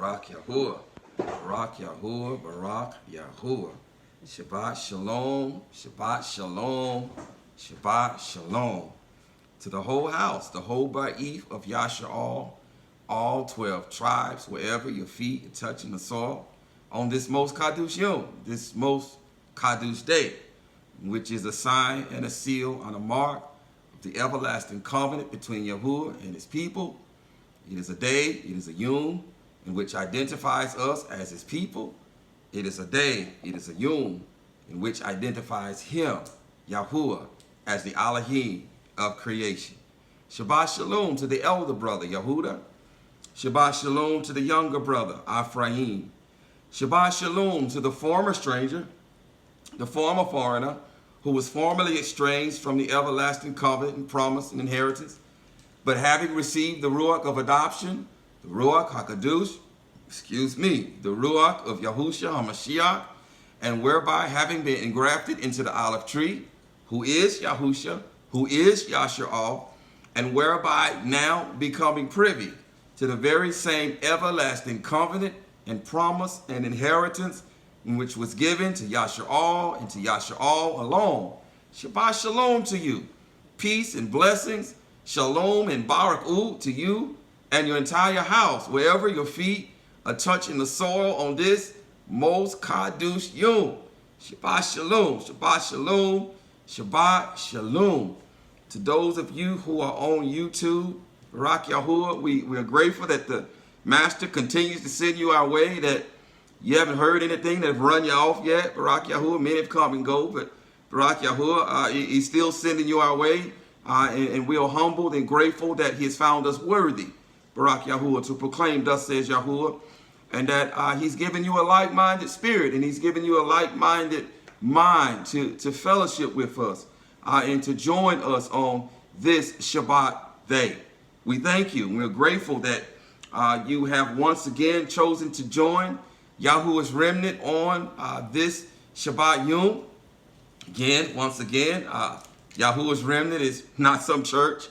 Barak Yahuwah. Barak Yahuwah. Barak Yahuwah. Shabbat Shalom. Shabbat Shalom. Shabbat Shalom. To the whole house, the whole Ba'if of Yasha'al, all 12 tribes, wherever your feet are touching the soil, on this most Kadush Yom, this most Kadush day, which is a sign and a seal on a mark of the everlasting covenant between Yahuwah and his people. It is a day, it is a Yom, in which identifies us as his people. It is a day, it is a Yom, in which identifies him, Yahuwah, as the Elohim of creation. Shabbat Shalom to the elder brother, Yehuda. Shabbat Shalom to the younger brother, Ephraim. Shabbat Shalom to the former stranger, the former foreigner, who was formerly estranged from the everlasting covenant and promise and inheritance, but having received the Ruach of adoption, the Ruach HaKadosh, the Ruach of Yahushua HaMashiach, and whereby having been engrafted into the olive tree, who is Yahushua, who is Yasha'al, and whereby now becoming privy to the very same everlasting covenant and promise and inheritance in which was given to Yasha'al and to Yasha'al alone. Shabbat Shalom to you. Peace and blessings. Shalom and Barak'u to you and your entire house, wherever your feet are touching the soil on this most Kadush Yom. Shabbat Shalom. Shabbat Shalom. Shabbat Shalom. To those of you who are on YouTube, Barak Yahuwah, we are grateful that the Master continues to send you our way, that you haven't heard anything that have run you off yet. Barak Yahuwah, many have come and go, but Barak Yahuwah, he's still sending you our way, and we are humbled and grateful that he has found us worthy, Barak Yahuwah, to proclaim, thus says Yahuwah, and that he's given you a like-minded spirit, and he's given you a like-minded mind to fellowship with us and to join us on this Shabbat day. We thank you. We're grateful that you have once again chosen to join Yahuwah's remnant on this Shabbat Yom. Once again, Yahuwah's remnant is not some church.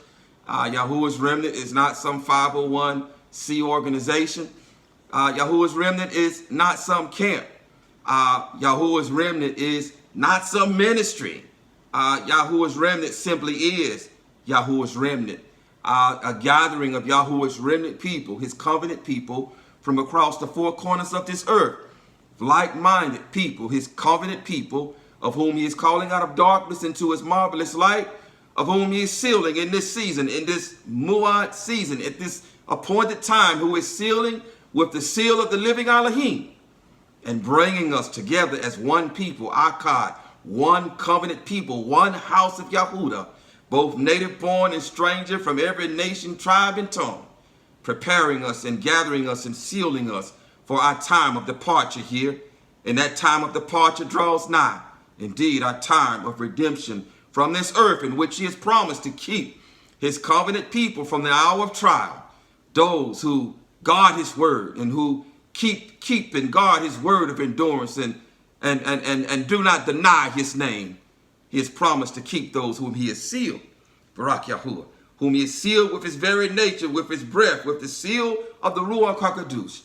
Yahuwah's remnant is not some 501c organization. Yahuwah's remnant is not some camp. Yahuwah's remnant is not some ministry. Yahuwah's remnant simply is Yahuwah's remnant. A gathering of Yahuwah's remnant people, his covenant people from across the four corners of this earth. Like-minded people, his covenant people, of whom he is calling out of darkness into his marvelous light, of whom he is sealing in this season, in this Mu'ad season, at this appointed time, who is sealing with the seal of the living Elohim, and bringing us together as one people, Akkad, one covenant people, one house of Yahudah, both native born and stranger from every nation, tribe, and tongue, preparing us and gathering us and sealing us for our time of departure here. And that time of departure draws nigh. Indeed, our time of redemption from this earth, in which he has promised to keep his covenant people from the hour of trial, those who guard his word and who keep and guard his word of endurance and do not deny his name. He has promised to keep those whom he has sealed, Barak Yahuwah, whom he has sealed with his very nature, with his breath, with the seal of the Ruach HaKadosh.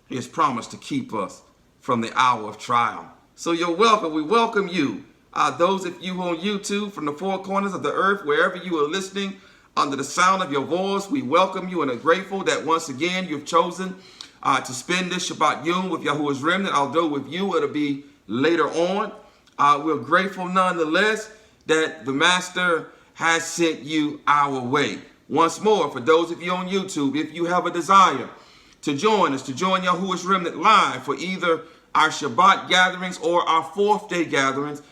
He has promised to keep us from the hour of trial. So you're welcome. We welcome you. Those of you on YouTube from the four corners of the earth, wherever you are listening, under the sound of your voice, we welcome you and are grateful that once again you've chosen to spend this Shabbat Yom with Yahuwah's remnant. Although with you it'll be later on. We're grateful nonetheless that the Master has sent you our way. Once more, for those of you on YouTube, if you have a desire to join us, to join Yahuwah's remnant live for either our Shabbat gatherings or our fourth day gatherings,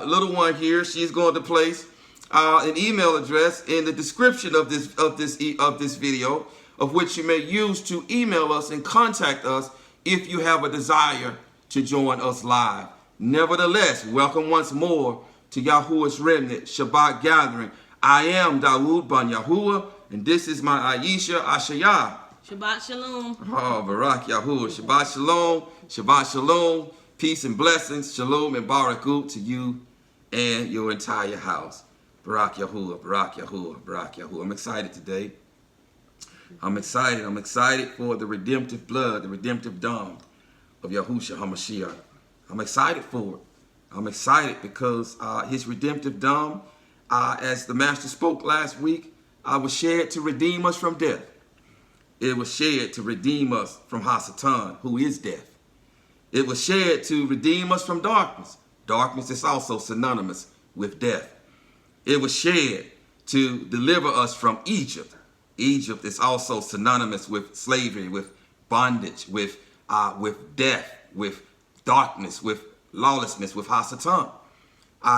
little one here, she's going to place an email address in the description of this video, of which you may use to email us and contact us if you have a desire to join us live. Nevertheless, welcome once more to Yahuwah's remnant Shabbat gathering. I am Dawood Ban Yahuwah, and this is my Aisha Ashayah. Shabbat Shalom. Oh, Barak Yahuwah. Shabbat Shalom. Shabbat Shalom. Peace and blessings. Shalom and Barakut to you and your entire house. Barak Yahuwah. Barak Yahuwah. Barak Yahuwah. I'm excited today I'm excited. I'm excited for the redemptive blood, the redemptive dam of Yahushua HaMashiach. I'm excited for it. I'm excited because his redemptive dam, as the Master spoke last week, was shed to redeem us from death. It was shed to redeem us from Hasatan, who is death. It was shed to redeem us from darkness. Darkness is also synonymous with death. It was shed to deliver us from Egypt. Egypt is also synonymous with slavery, with bondage, with death, with darkness, with lawlessness, with Hasatan.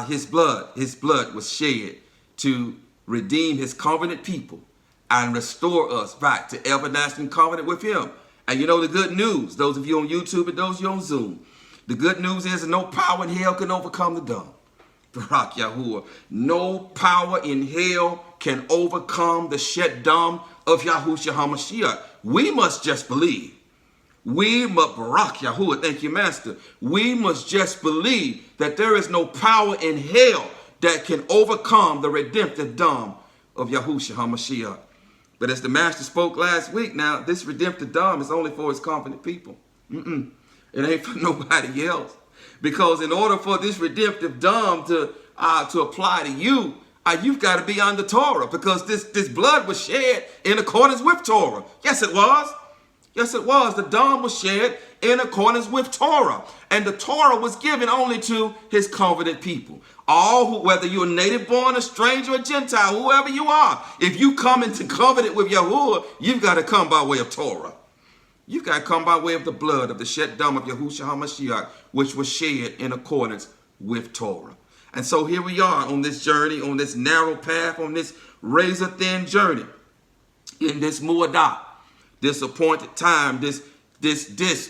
His blood was shed to redeem his covenant people and restore us back to everlasting covenant with him. And you know the good news, those of you on YouTube and those of you on Zoom, the good news is that no power in hell can overcome the dumb. Barak Yahuwah. No power in hell can overcome the shed dam of Yahushua HaMashiach. We must just believe. We must, Barak Yahuwah, thank you, Master. We must just believe that there is no power in hell that can overcome the redemptive dam of Yahushua HaMashiach. But as the Master spoke last week, now this redemptive dam is only for his confident people. It ain't for nobody else. Because in order for this redemptive dam to apply to you, you've got to be under Torah. Because this blood was shed in accordance with Torah. Yes, it was. Yes, it was. The dam was shed in accordance with Torah. And the Torah was given only to his covenant people. All who, whether you're native born, a stranger, or Gentile, whoever you are, if you come into covenant with Yahuwah, you've got to come by way of Torah. You've got to come by way of the blood of the shed dam of Yahushua HaMashiach, which was shed in accordance with Torah. And so here we are on this journey, on this narrow path, on this razor-thin journey, in this muadah, this appointed time, this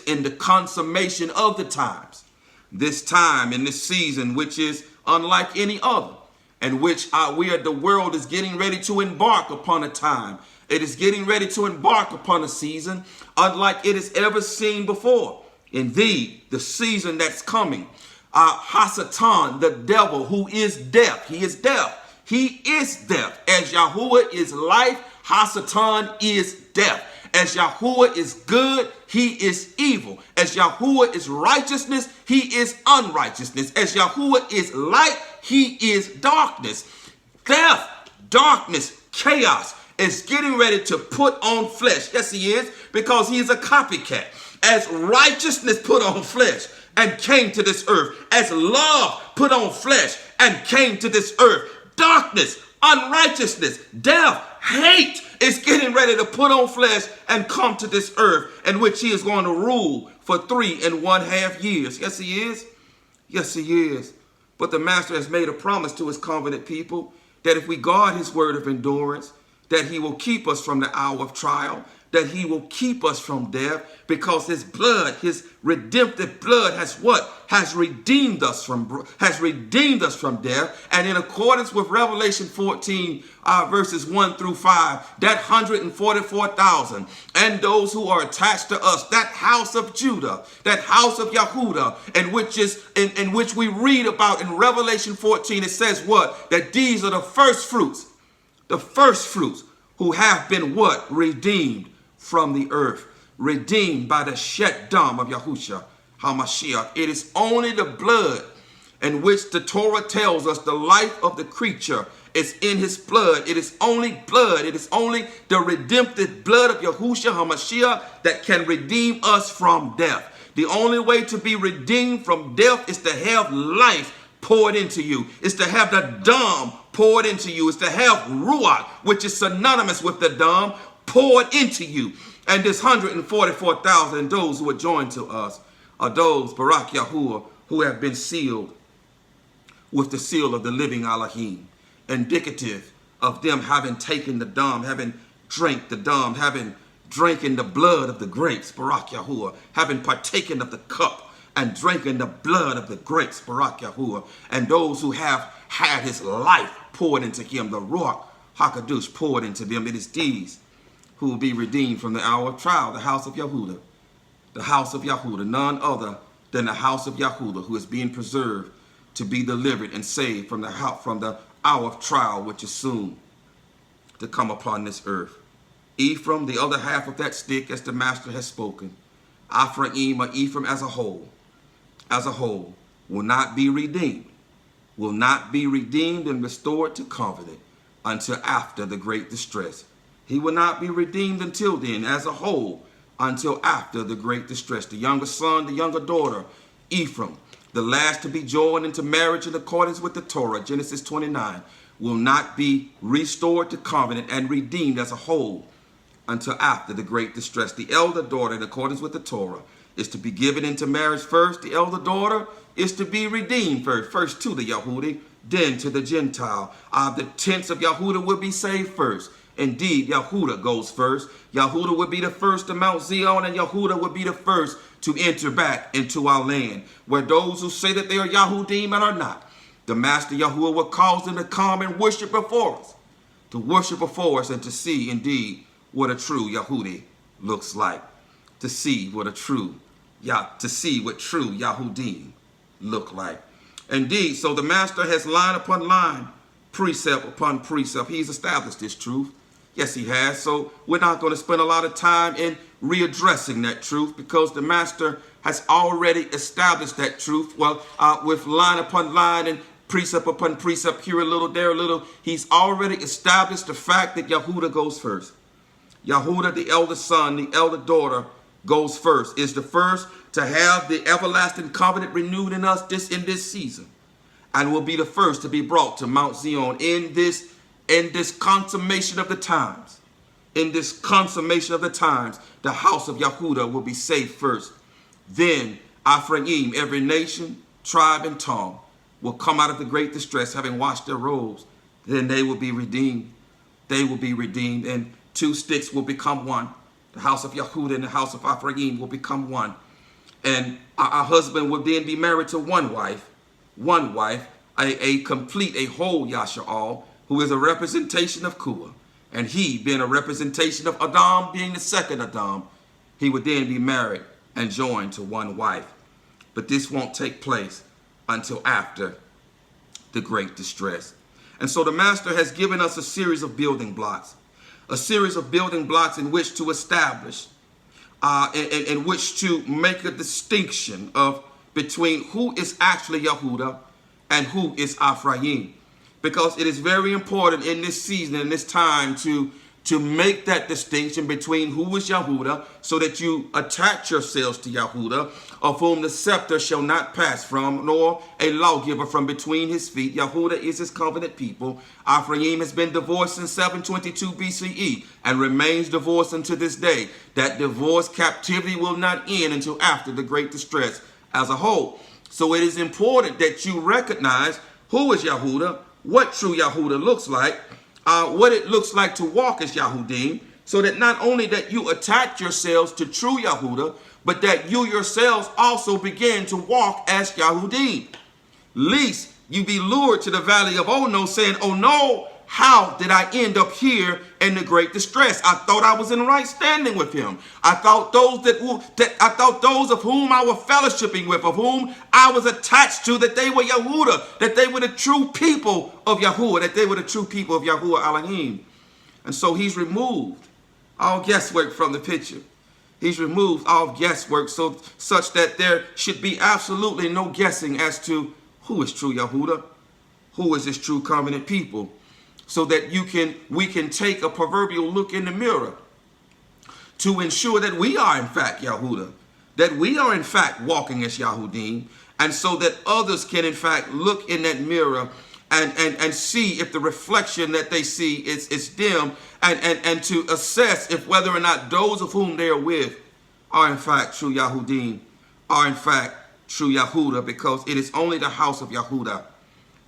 in the consummation of the times, this time in this season, which is unlike any other, and which the world is getting ready to embark upon a time. It is getting ready to embark upon a season unlike it has ever seen before. Indeed, the season that's coming, Hasatan, the devil, who is death. He is death. He is death. As Yahuwah is life, Hasatan is death. As Yahuwah is good, he is evil. As Yahuwah is righteousness, he is unrighteousness. As Yahuwah is light, he is darkness. Death, darkness, chaos is getting ready to put on flesh. Yes, he is, because he is a copycat. As righteousness put on flesh and came to this earth, as love put on flesh and came to this earth, darkness, unrighteousness, death, hate is getting ready to put on flesh and come to this earth, in which he is going to rule for 3.5 years. Yes, he is. Yes, he is. But the Master has made a promise to his covenant people that if we guard his word of endurance, that he will keep us from the hour of trial, that he will keep us from death, because his blood, his redemptive blood has what? Has redeemed us from death. And in accordance with Revelation 14, verses 1 through 5, that 144,000 and those who are attached to us, that house of Judah, that house of Yahudah, in which we read about in Revelation 14, it says what? That these are the first fruits who have been what? Redeemed from the earth, redeemed by the shed dam of Yahushua HaMashiach. It is only the blood in which the Torah tells us the life of the creature is in his blood. It is only blood. It is only the redemptive blood of Yahushua HaMashiach that can redeem us from death. The only way to be redeemed from death is to have life poured into you. It's to have the dam poured into you. It's to have ruach, which is synonymous with the dam, poured into you. And this 144,000, those who are joined to us, are those, Barak Yahuwah, who have been sealed with the seal of the living Elohim, indicative of them having taken the dam, having drank the dam, having drinking the blood of the grapes, Barak Yahuwah, having partaken of the cup and drinking the blood of the grapes, Barak Yahuwah, and those who have had his life poured into him, the Ruach HaKadosh poured into them. It is these who will be redeemed from the hour of trial, the house of Yahudah. The house of Yahudah, none other than the house of Yahudah, who is being preserved to be delivered and saved from the hour of trial, which is soon to come upon this earth. Ephraim, the other half of that stick, as the master has spoken. Ephraim, or Ephraim as a whole, will not be redeemed, and restored to covenant until after the great distress. He will not be redeemed until then, as a whole, until after the great distress. The younger son, the younger daughter, Ephraim, the last to be joined into marriage in accordance with the Torah, Genesis 29, will not be restored to covenant and redeemed as a whole until after the great distress. The elder daughter, in accordance with the Torah, is to be given into marriage first. The elder daughter is to be redeemed first to the Yahudi, then to the Gentile. The tents of Yahudah will be saved first. Indeed, Yahudah goes first. Yahudah would be the first to Mount Zion, and Yahudah would be the first to enter back into our land, where those who say that they are Yahudym and are not, the Master Yahuwah will cause them to come and worship before us, and to see indeed what a true Yahudi looks like, to see what true Yahudym look like. Indeed, so the Master has line upon line, precept upon precept. He's established this truth. Yes, he has. So we're not going to spend a lot of time in readdressing that truth, because the Master has already established that truth. Well, with line upon line and precept upon precept, here a little, there a little, he's already established the fact that Yahudah goes first. Yahudah, the elder son, the elder daughter, goes first, is the first to have the everlasting covenant renewed in us in this season, and will be the first to be brought to Mount Zion in this consummation of the times. In this consummation of the times, the house of Yahudah will be saved first. Then Ephraim, every nation, tribe, and tongue, will come out of the great distress, having washed their robes. Then they will be redeemed. They will be redeemed, and two sticks will become one. The house of Yahudah and the house of Ephraim will become one. And our husband will then be married to one wife, a complete, a whole Yasha'al, who is a representation of Kua. And he, being a representation of Adam, being the second Adam, he would then be married and joined to one wife. But this won't take place until after the great distress. And so the Master has given us a series of building blocks. In which to establish, in which to make a distinction between who is actually Yahudah and who is Ephraim. Because it is very important in this season, in this time, to make that distinction between who is Yahudah, so that you attach yourselves to Yahudah, of whom the scepter shall not pass from, nor a lawgiver from between his feet. Yahudah is his covenant people. Ephraim has been divorced since 722 BCE and remains divorced unto this day. That divorce captivity will not end until after the great distress as a whole. So it is important that you recognize who is Yahudah, what true Yahudah looks like, what it looks like to walk as Yahudym, so that not only that you attach yourselves to true Yahudah, but that you yourselves also begin to walk as Yahudym. Lest you be lured to the valley of Oh no, saying, oh no, how did I end up here in the great distress? I thought I was in right standing with him. I thought those those of whom I was fellowshipping with, of whom I was attached to, that they were Yahudah, that they were the true people of Yahuwah, that they were the true people of Yahuwah Elohim. And so he's removed all guesswork from the picture. He's removed all guesswork such that there should be absolutely no guessing as to who is true Yahudah, who is his true covenant people, so that we can take a proverbial look in the mirror to ensure that we are in fact Yahudah, that we are in fact walking as Yahudym, and so that others can in fact look in that mirror and see if the reflection that they see is dim, and to assess if whether or not those of whom they are with are in fact true Yahudym, are in fact true Yahudah, because it is only the house of Yahudah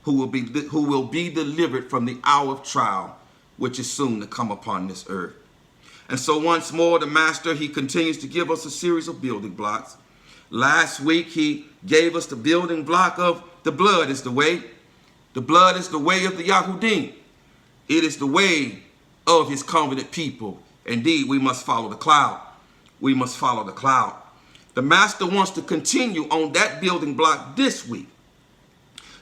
who will be delivered from the hour of trial, which is soon to come upon this earth. And so once more, the Master, he continues to give us a series of building blocks. Last week, he gave us the building block of the blood is the way. The blood is the way of the Yahudym. It is the way of his covenant people. Indeed, we must follow the cloud. We must follow the cloud. The Master wants to continue on that building block this week.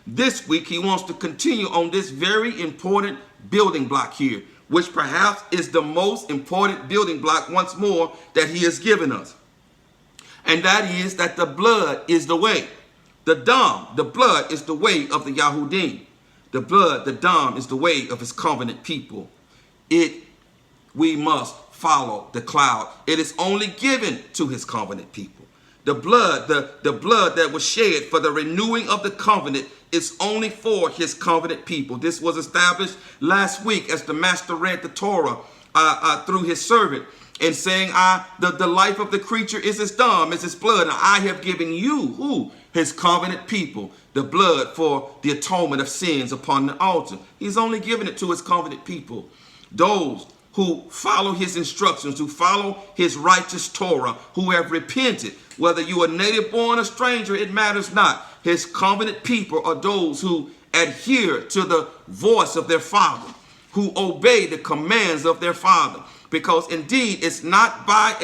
This week, he wants to continue on this very important building block here, which perhaps is the most important building block once more that he has given us. And that is that the blood is the way. The dam, the blood, is the way of the Yahudym. The blood, the dam, is the way of his covenant people. We must follow the cloud. It is only given to his covenant people. The blood, the blood that was shed for the renewing of the covenant is only for his covenant people. This was established last week as the master read the Torah through his servant and saying, the life of the creature is his dam, is his blood. And I have given you, who? His covenant people, the blood for the atonement of sins upon the altar. He's only given it to his covenant people. Those who follow his instructions, who follow his righteous Torah, who have repented. Whether you are native born or stranger, it matters not. His covenant people are those who adhere to the voice of their father, who obey the commands of their father. Because indeed, it's not about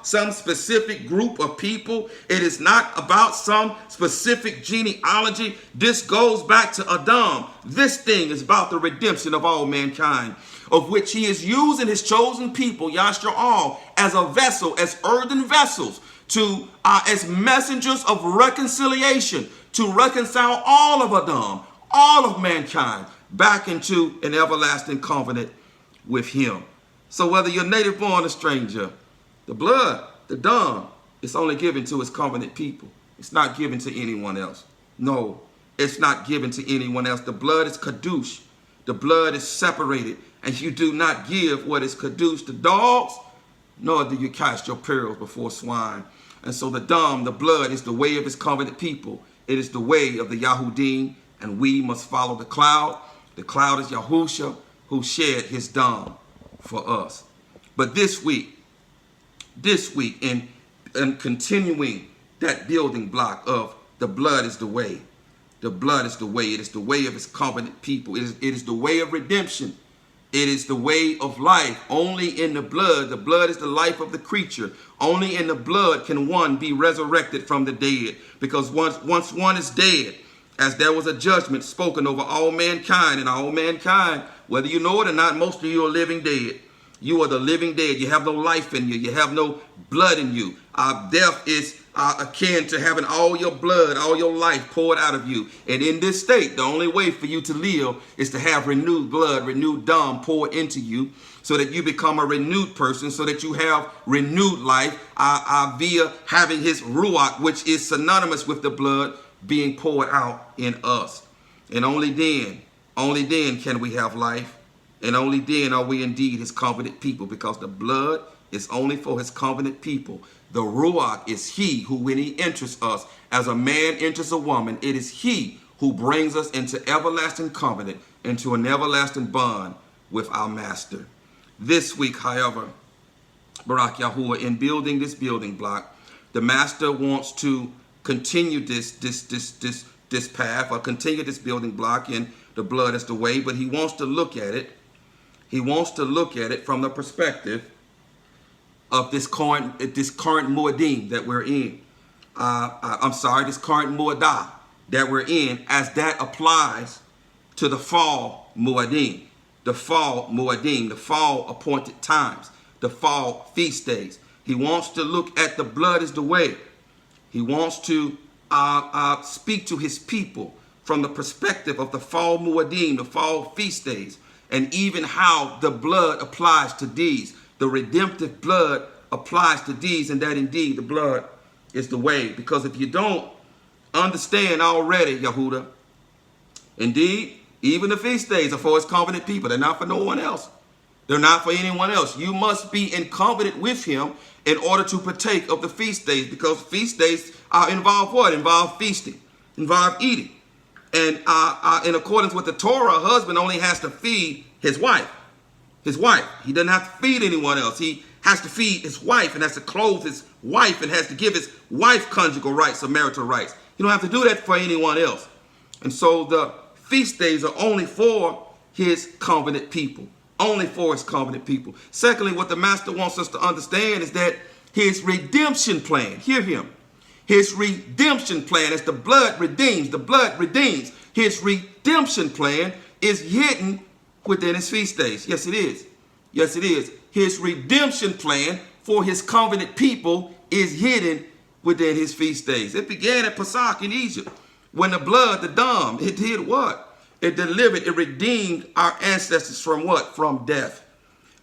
some specific group of people. It is not about some specific genealogy. This goes back to Adam. This thing is about the redemption of all mankind, of which he is using his chosen people, Yahshua, as a vessel, as earthen vessels, to as messengers of reconciliation, to reconcile all of Adam, all of mankind, back into an everlasting covenant with him. So whether you're native born or stranger, the blood, the dam, is only given to his covenant people. It's not given to anyone else. No, it's not given to anyone else. The blood is kadosh. The blood is separated. And you do not give what is kadosh to dogs, nor do you cast your pearls before swine. And so the dam, the blood, is the way of his covenant people. It is the way of the Yahudym, and we must follow the cloud. The cloud is Yahusha, who shed his dam for us. But this week, in continuing that building block of the blood is the way. The blood is the way. It is the way of his covenant people. It is the way of redemption. It is the way of life. Only in the blood is the life of the creature. Only in the blood can one be resurrected from the dead. Because once one is dead, as there was a judgment spoken over all mankind, and all mankind, whether you know it or not, most of you are living dead. You are the living dead. You have no life in you. You have no blood in you. Death is akin to having all your blood, all your life poured out of you. And in this state, the only way for you to live is to have renewed blood, renewed dam poured into you, so that you become a renewed person, so that you have renewed life via having his ruach, which is synonymous with the blood being poured out in us. And only then can we have life. And only then are we indeed his covenant people, because the blood is only for his covenant people. The ruach is he who, when he enters us, as a man enters a woman, it is he who brings us into everlasting covenant, into an everlasting bond with our master. This week, however, Barak Yahuwah, in building this building block, the master wants to continue this path, or continue this building block in the blood is the way, but he wants to look at it. He wants to look at it from the perspective of this current Muadim that we're in. This current Muadah that we're in, as that applies to the fall Muadim, the fall appointed times, the fall feast days. He wants to look at the blood is the way. He wants to speak to his people from the perspective of the fall Muadim, the fall feast days, and even how the blood applies to these. The redemptive blood applies to these, and that indeed the blood is the way. Because if you don't understand already, Yehuda, indeed, even the feast days are for his covenant people. They're not for no one else. They're not for anyone else. You must be in covenant with him in order to partake of the feast days, because feast days involve what? Involve feasting, involve eating. And in accordance with the Torah, a husband only has to feed his wife. His wife. He doesn't have to feed anyone else. He has to feed his wife and has to clothe his wife and has to give his wife conjugal rights or marital rights. You don't have to do that for anyone else. And so the feast days are only for his covenant people. Only for his covenant people. Secondly, what the master wants us to understand is that his redemption plan, hear him, his redemption plan, as the blood redeems, his redemption plan is hidden within his feast days. Yes, it is. Yes, it is. His redemption plan for his covenant people is hidden within his feast days. It began at Pesach in Egypt, when the blood, the dam, it did what? It delivered, it redeemed our ancestors from what? From death.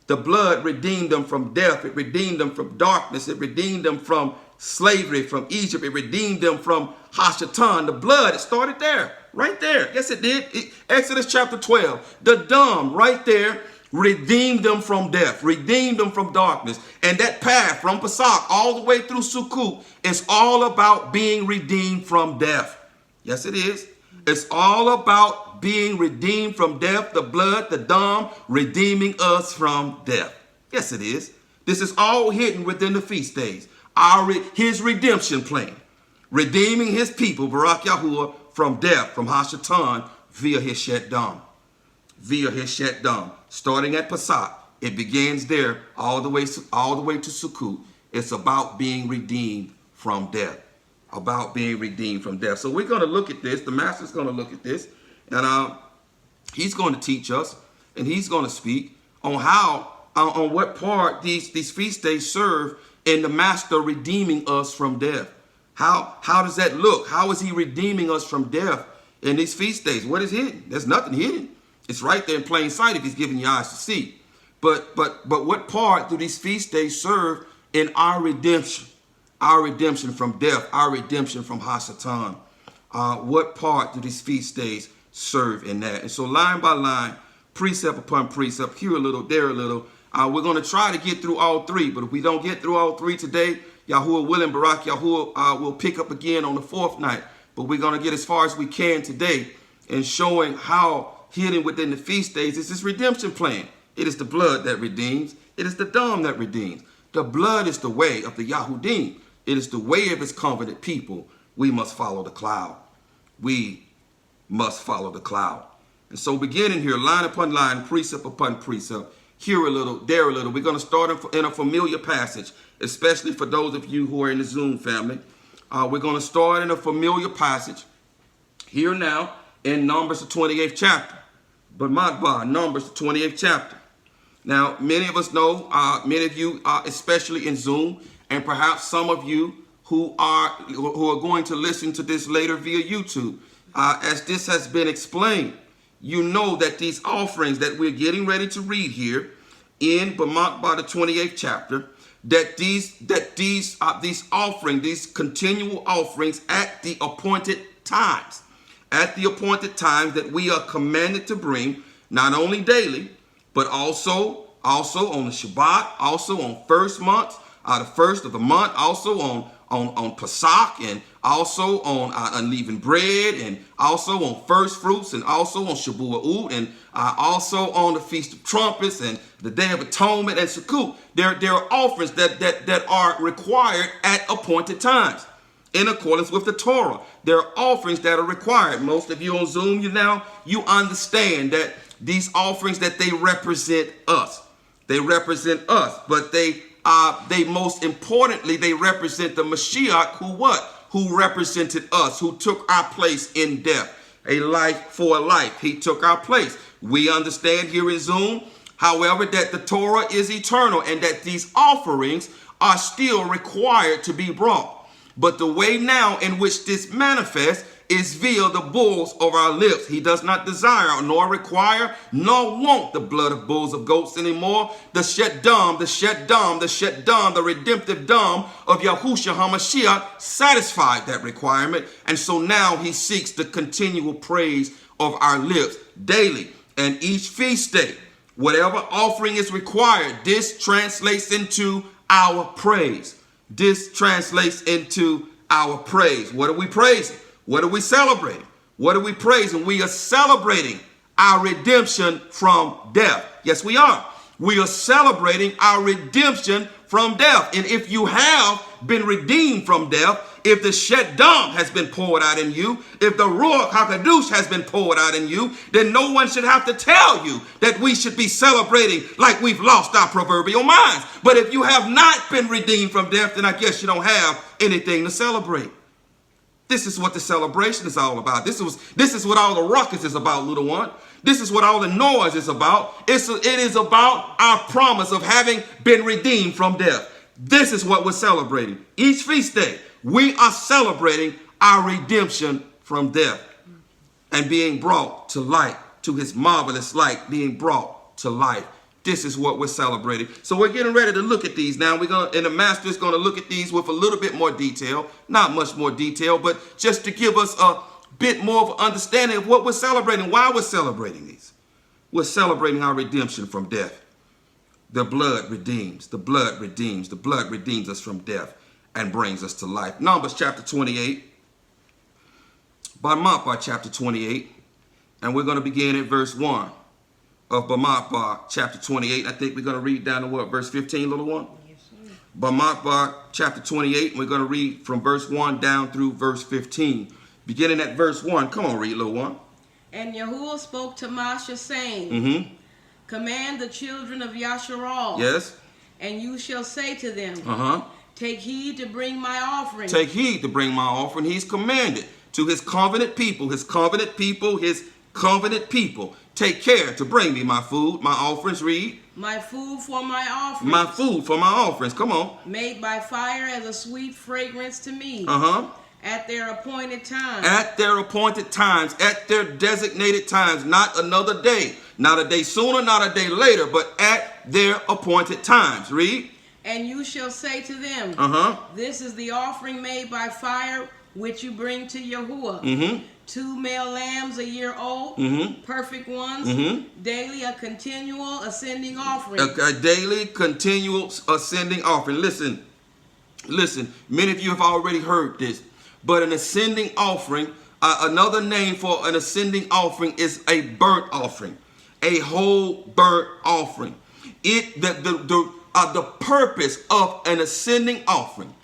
The blood redeemed them from death. It redeemed them from darkness. It redeemed them from slavery, from Egypt. It redeemed them from Hashatan. The blood, it started there, right there. Yes, it did. Exodus chapter 12. The dam, right there, redeemed them from death, redeemed them from darkness. And that path from Pesach all the way through Sukkot is all about being redeemed from death. Yes, it is. It's all about being redeemed from death, the blood, the dam, redeeming us from death. Yes, it is. This is all hidden within the feast days. His redemption plan, redeeming his people, Barak Yahuwah, from death, from Hashatan, via his shed dam. Via his shed dam. Starting at Pesach, it begins there all the way to Sukkot. It's about being redeemed from death. About being redeemed from death. So we're going to look at this. The master's going to look at this. And he's going to teach us. And he's going to speak on how, on what part these feast days serve in the master redeeming us from death. How does that look? How is he redeeming us from death in these feast days? What is hidden? There's nothing hidden. It's right there in plain sight if he's giving you eyes to see. But what part do these feast days serve in our redemption? Our redemption from death, our redemption from Hashatan. What part do these feast days serve in that? And so line by line, precept upon precept, here a little, there a little. We're going to try to get through all three, but if we don't get through all three today, Yahuwah willing, Barak Yahuwah will pick up again on the fourth night. But we're going to get as far as we can today in showing how hidden within the feast days is this redemption plan. It is the blood that redeems. It is the dam that redeems. The blood is the way of the Yahudym. It is the way of his covenant people. We must follow the cloud. We must follow the cloud. And so beginning here, line upon line, precept upon precept, here a little, there a little. We're going to start in a familiar passage, especially for those of you who are in the Zoom family. We're going to start in a familiar passage here now in Numbers, the 28th chapter. But Numbers, the 28th chapter. Now, many of us know, many of you, especially in Zoom, and perhaps some of you who are going to listen to this later via YouTube, as this has been explained, you know that these offerings that we're getting ready to read here in Bamidbar, the 28th chapter, that these offerings, these continual offerings at the appointed times, that we are commanded to bring, not only daily, but also on the Shabbat, also on first month, the first of the month, also on Pesach, and also on unleavened bread, and also on first fruits, and also on Shavuot, and also on the Feast of Trumpets, and the Day of Atonement, and Sukkot. There are offerings that are required at appointed times in accordance with the Torah. There are offerings that are required. Most of you on Zoom, you understand that these offerings, that they represent us. They represent us, but they most importantly, they represent the Mashiach who represented us, who took our place in death, a life for a life. He took our place. We understand here in Zoom, however, that the Torah is eternal and that these offerings are still required to be brought. But the way now in which this manifests is via the bulls of our lips. He does not desire nor require nor want the blood of bulls of goats anymore. The sheddam, the redemptive dam of Yahushua HaMashiach satisfied that requirement. And so now he seeks the continual praise of our lips daily. And each feast day, whatever offering is required, this translates into our praise. This translates into our praise. What are we praising? What are we celebrating? What are we praising? We are celebrating our redemption from death. Yes, we are. We are celebrating our redemption from death. And if you have been redeemed from death, if the sheddam has been poured out in you, if the Ruach HaKadosh has been poured out in you, then no one should have to tell you that we should be celebrating like we've lost our proverbial minds. But if you have not been redeemed from death, then I guess you don't have anything to celebrate. This is what the celebration is all about. This is what all the ruckus is about, little one. This is what all the noise is about. It is about our promise of having been redeemed from death. This is what we're celebrating. Each feast day, we are celebrating our redemption from death and being brought to light, to his marvelous light, being brought to life. This is what we're celebrating. So we're getting ready to look at these now. And the master is going to look at these with a little bit more detail, not much more detail, but just to give us a bit more of an understanding of what we're celebrating, why we're celebrating these. We're celebrating our redemption from death. The blood redeems, the blood redeems, the blood redeems us from death and brings us to life. Numbers chapter 28, Bamidbar chapter 28, and we're going to begin at verse 1 of Bamidbar chapter 28. I think we're going to read down to what, verse 15, little one? Yes, sir. Bamidbar chapter 28, and we're going to read from verse 1 down through verse 15. Beginning at verse 1. Come on, read, little one. And Yahuwah spoke to Moshe, saying, Command the children of Yasharal. Yes. And you shall say to them, Take heed to bring my offering. Take heed to bring my offering. He's commanded to his covenant people, his covenant people, his covenant people. Take care to bring me my food, my offerings. Read. My food for my offerings. My food for my offerings. Come on. Made by fire as a sweet fragrance to me. At their appointed times. At their appointed times. At their designated times. Not another day. Not a day sooner, not a day later, but at their appointed times. Read. And you shall say to them, This is the offering made by fire, which you bring to Yahuwah. 2 male lambs a year old, perfect ones, daily a continual ascending offering. A daily continual ascending offering. Listen, many of you have already heard this, but an ascending offering, another name for an ascending offering is a burnt offering, a whole burnt offering. The purpose of an ascending offering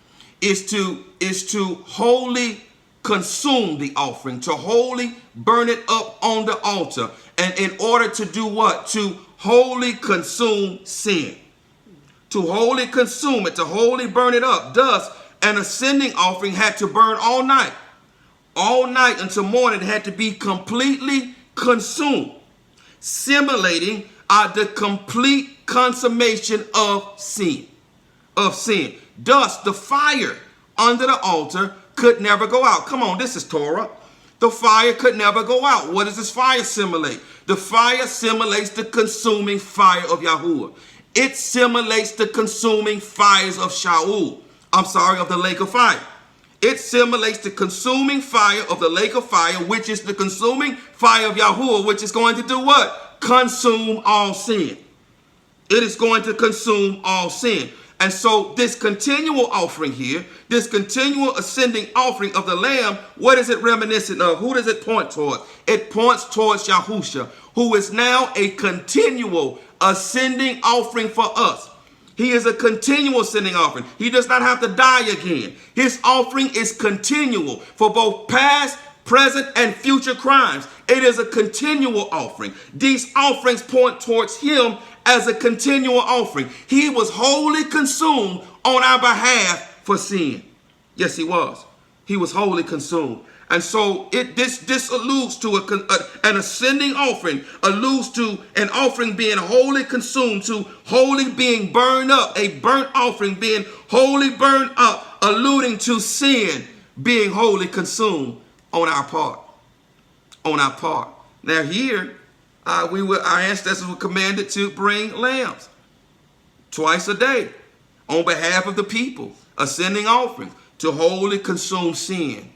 is to wholly consume the offering, to wholly burn it up on the altar, and in order to do what? To wholly consume sin, to wholly consume it, to wholly burn it up. Thus, an ascending offering had to burn all night until morning. It had to be completely consumed, simulating the complete consummation of sin. Thus, the fire under the altar could never go out. Come on, this is Torah. The fire could never go out. What does this fire simulate? The fire simulates the consuming fire of Yahuwah. It simulates the consuming fires of of the lake of fire. It simulates the consuming fire of the lake of fire, which is the consuming fire of Yahuwah, which is going to do what? Consume all sin. It is going to consume all sin. And so this continual offering here, this continual ascending offering of the Lamb, what is it reminiscent of? Who does it point towards? It points towards Yahusha, who is now a continual ascending offering for us. He is a continual ascending offering. He does not have to die again. His offering is continual for both past, present, and future crimes. It is a continual offering. These offerings point towards him as a continual offering. He was wholly consumed on our behalf for sin. Yes, he was. He was wholly consumed. And so this alludes to an ascending offering, alludes to an offering being wholly consumed, to wholly being burned up, a burnt offering being wholly burned up, alluding to sin being wholly consumed on our part. On our part. Now here, our ancestors were commanded to bring lambs twice a day on behalf of the people, ascending offerings to wholly consume sin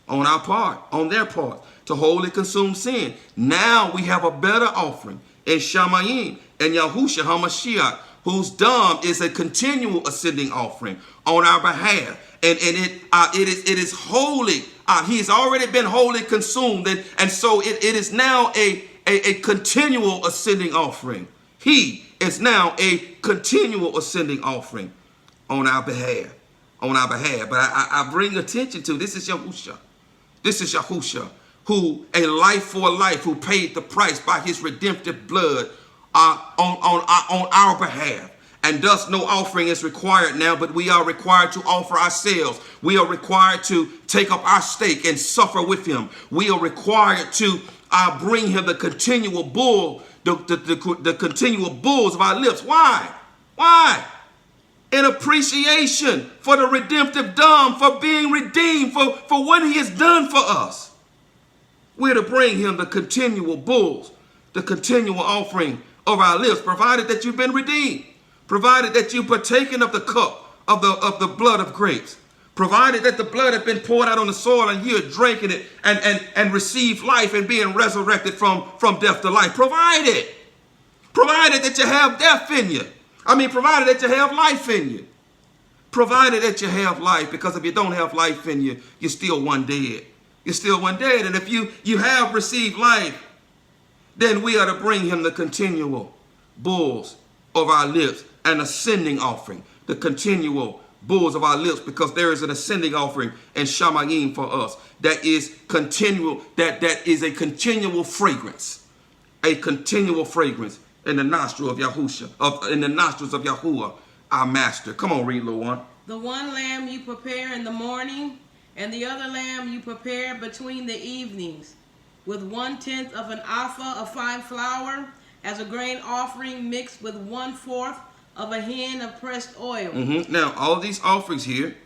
on our part, on their part, to wholly consume sin. Now we have a better offering in Shamayim and Yahushua HaMashiach, whose dam is a continual ascending offering on our behalf. And it is holy. He has already been wholly consumed. And so it is now a continual ascending offering. He is now a continual ascending offering on our behalf. On our behalf. But I bring attention to this is Yahusha. This is Yahusha, who a life for a life, who paid the price by his redemptive blood on our behalf. And thus no offering is required now, but we are required to offer ourselves. We are required to take up our stake and suffer with him. We are required to I bring him the continual bull, the continual bulls of our lips. Why? Why? In appreciation for the redemptive dam, for being redeemed, for what he has done for us. We're to bring him the continual bulls, the continual offering of our lips, provided that you've been redeemed, provided that you've partaken of the cup of the blood of grapes, provided that the blood had been poured out on the soil and you are drinking it and received life and being resurrected from death to life. Provided that you have death in you. Provided that you have life in you. Provided that you have life, because if you don't have life in you, you're still one dead. You're still one dead. And if you have received life, then we are to bring him the continual bulls of our lips, an ascending offering, the continual bulls of our lips, because there is an ascending offering in Shamayim for us that is continual, that is a continual fragrance, in the nostril of Yahusha, in the nostrils of Yahuwah, our master. Come on, read, little one. The one lamb you prepare in the morning, and the other lamb you prepare between the evenings, with 1/10 of an alpha of fine flour, as a grain offering mixed with 1/4 of a hin of pressed oil. Now, all of these offerings here,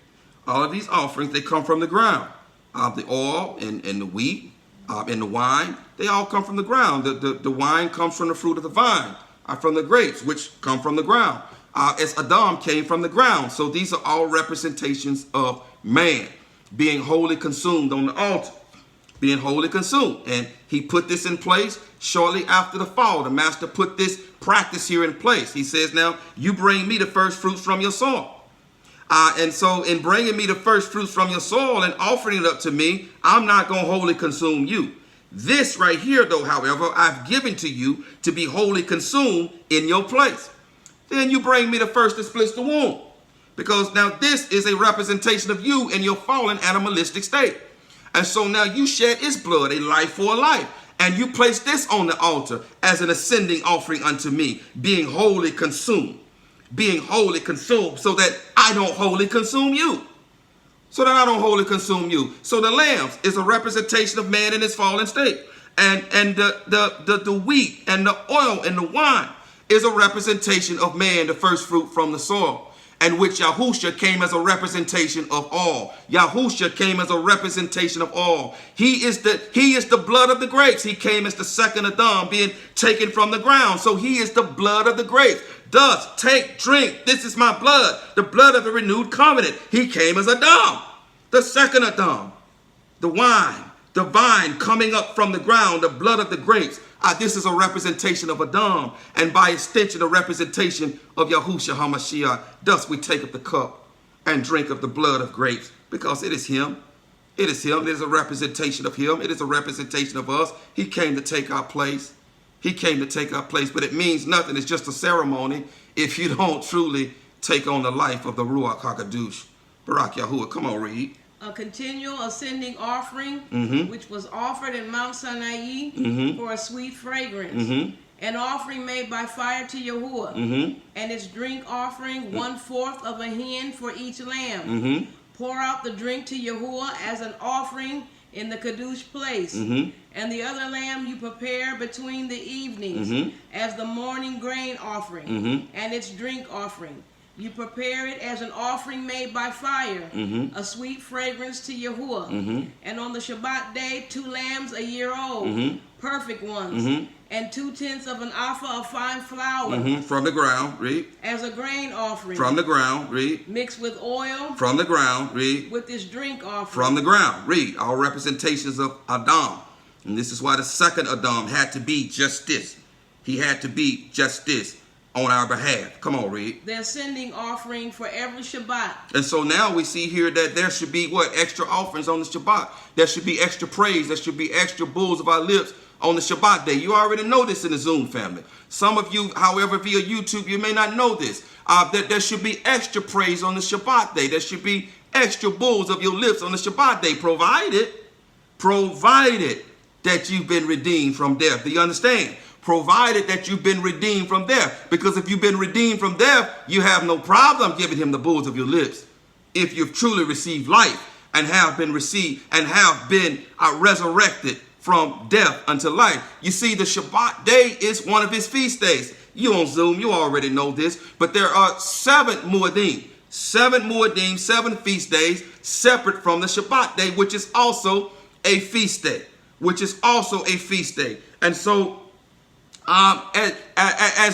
they come from the ground. The oil and the wheat and the wine, they all come from the ground. The wine comes from the fruit of the vine, from the grapes, which come from the ground. As Adam came from the ground. So these are all representations of man being wholly consumed on the altar. Being wholly consumed. And he put this in place shortly after the fall. The master put this practice here in place. He says, now, you bring me the first fruits from your soil. And so in bringing me the first fruits from your soil and offering it up to me, I'm not going to wholly consume you. This right here, though, however, I've given to you to be wholly consumed in your place. Then you bring me the first that splits the womb. Because now this is a representation of you in your fallen animalistic state. And so now you shed its blood, a life for a life. And you place this on the altar as an ascending offering unto me, being wholly consumed. Being wholly consumed, so that I don't wholly consume you. So that I don't wholly consume you. So the lambs is a representation of man in his fallen state. And the wheat and the oil and the wine is a representation of man, the first fruit from the soil. And which Yahusha came as a representation of all. Yahusha came as a representation of all. He is the blood of the grapes. He came as the second Adam, being taken from the ground. So he is the blood of the grapes. Thus, take, drink. This is my blood, the blood of the renewed covenant. He came as Adam, the second Adam. The wine, the vine coming up from the ground, the blood of the grapes. This is a representation of Adam, and by extension, a representation of Yahusha HaMashiach. Thus we take up the cup and drink of the blood of grapes, because it is him. It is him. It is a representation of him. It is a representation of us. He came to take our place. He came to take our place, but it means nothing. It's just a ceremony if you don't truly take on the life of the Ruach HaKadosh. Barak Yahuwah. Come on, read. A continual ascending offering, which was offered in Mount Sinai for a sweet fragrance. An offering made by fire to Yahuwah. And its drink offering, 1/4 of a hin for each lamb. Pour out the drink to Yahuwah as an offering in the Kadosh place. And the other lamb you prepare between the evenings as the morning grain offering and its drink offering. You prepare it as an offering made by fire, a sweet fragrance to Yahuwah. And on the Shabbat day, 2 lambs a year old, perfect ones, and 2/10 of an alpha of fine flour. From the ground, read. As a grain offering. From the ground, read. Mixed with oil. From the ground, read. With this drink offering. From the ground, read. All representations of Adam. And this is why the second Adam had to be just this. He had to be just this on our behalf. Come on, read. The ascending offering for every Shabbat. And so now we see here that there should be extra offerings on the Shabbat. There should be extra praise. There should be extra bulls of our lips on the Shabbat day. You already know this in the Zoom family. Some of you, however, via YouTube, you may not know this. That there should be extra praise on the Shabbat day. There should be extra bulls of your lips on the Shabbat day, provided that you've been redeemed from death. Do you understand? Provided that you've been redeemed from death. Because if you've been redeemed from death, you have no problem giving him the bulls of your lips. If you've truly received life and have been resurrected from death unto life. You see, the Shabbat day is one of his feast days. You on Zoom, you already know this, but there are 7 Muadim, 7 feast days separate from the Shabbat day, which is also a feast day, And so, as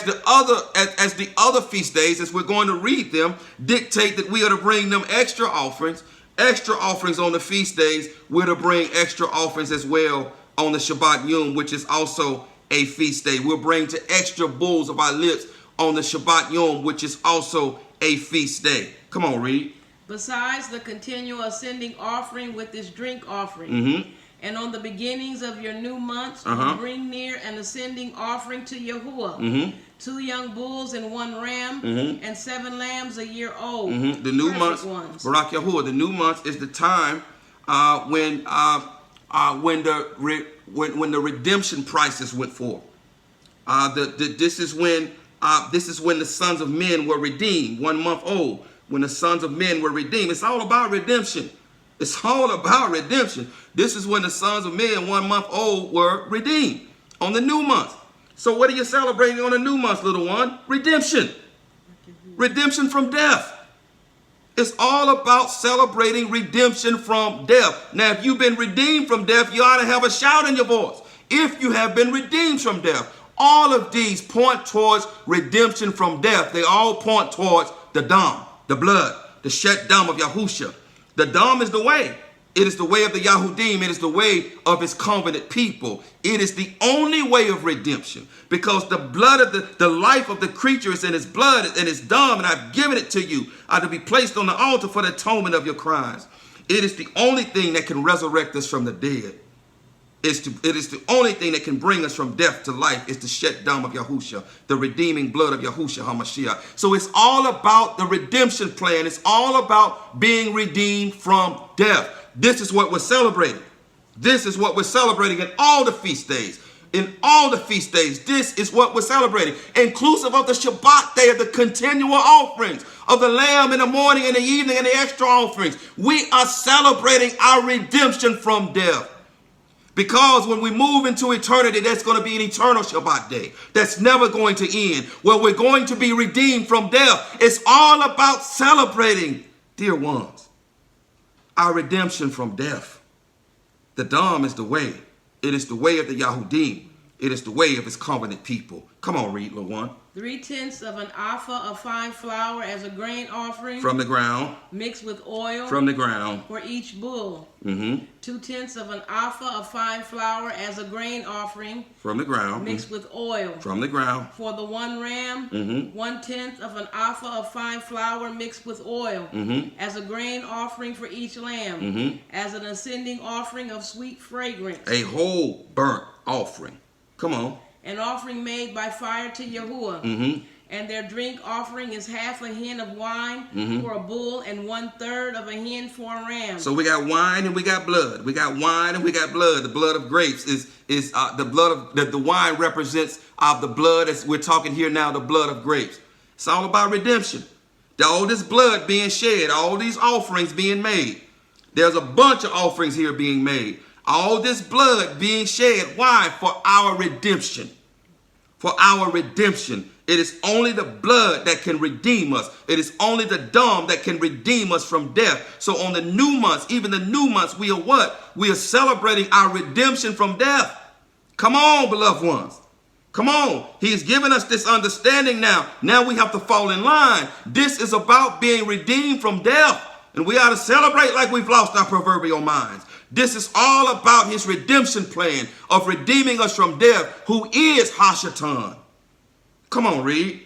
the other feast days, as we're going to read them, dictate that we are to bring them extra offerings on the feast days. We're to bring extra offerings as well on the Shabbat Yom, which is also a feast day. We'll bring to extra bulls of our lips on the Shabbat Yom, which is also a feast day. Come on, read. Besides the continual ascending offering with this drink offering, and on the beginnings of your new months, you bring near an ascending offering to Yahuwah, 2 young bulls and 1 ram, and 7 lambs a year old. The new months, Barak Yahuwah, the new months is the time when the redemption prices went forth. This is when the sons of men were redeemed, 1 month old. When the sons of men were redeemed, it's all about redemption. It's all about redemption. This is when the sons of men, 1 month old, were redeemed on the new month. So what are you celebrating on the new month, little one? Redemption. Redemption from death. It's all about celebrating redemption from death. Now, if you've been redeemed from death, you ought to have a shout in your voice. If you have been redeemed from death, all of these point towards redemption from death. They all point towards the Dam, the blood, the shed Dam of Yahusha. The Dam is the way. It is the way of the Yahudym. It is the way of his covenant people. It is the only way of redemption, because the blood of the life of the creature is in his blood and his Dam, and I've given it to you to be placed on the altar for the atonement of your crimes. It is the only thing that can resurrect us from the dead. It is the only thing that can bring us from death to life. Is the shed Dam of Yahusha, the redeeming blood of Yahushua HaMashiach. So it's all about the redemption plan. It's all about being redeemed from death. This is what we're celebrating. This is what we're celebrating in all the feast days. In all the feast days, this is what we're celebrating, inclusive of the Shabbat day of the continual offerings of the lamb in the morning and the evening and the extra offerings. We are celebrating our redemption from death. Because when we move into eternity, there's going to be an eternal Shabbat day that's never going to end, where we're going to be redeemed from death. It's all about celebrating, dear ones, our redemption from death. The Dam is the way. It is the way of the Yahudym. It is the way of his covenant people. Come on, read, little one. 3/10 of an alpha of fine flour as a grain offering from the ground, mixed with oil from the ground, for each bull. 2/10 of an alpha of fine flour as a grain offering from the ground, mixed with oil from the ground. For the 1 ram, 1/10 of an alpha of fine flour mixed with oil as a grain offering for each lamb, as an ascending offering of sweet fragrance. A whole burnt offering. Come on. An offering made by fire to Yahuwah. And their drink offering is half a hin of wine for a bull and 1/3 of a hin for a ram. So we got wine and we got blood. We got wine and we got blood. The blood of grapes is the blood of the wine represents the blood, as we're talking here now, the blood of grapes. It's all about redemption. All this blood being shed, all these offerings being made. There's a bunch of offerings here being made. All this blood being shed. Why? For our redemption. For our redemption. It is only the blood that can redeem us. It is only the Dam that can redeem us from death. So on the new months, even the new months, we are what? We are celebrating our redemption from death. Come on, beloved ones. Come on. He's given us this understanding now. Now we have to fall in line. This is about being redeemed from death. And we ought to celebrate like we've lost our proverbial minds. This is all about his redemption plan of redeeming us from death, who is Hashatan. Come on, read.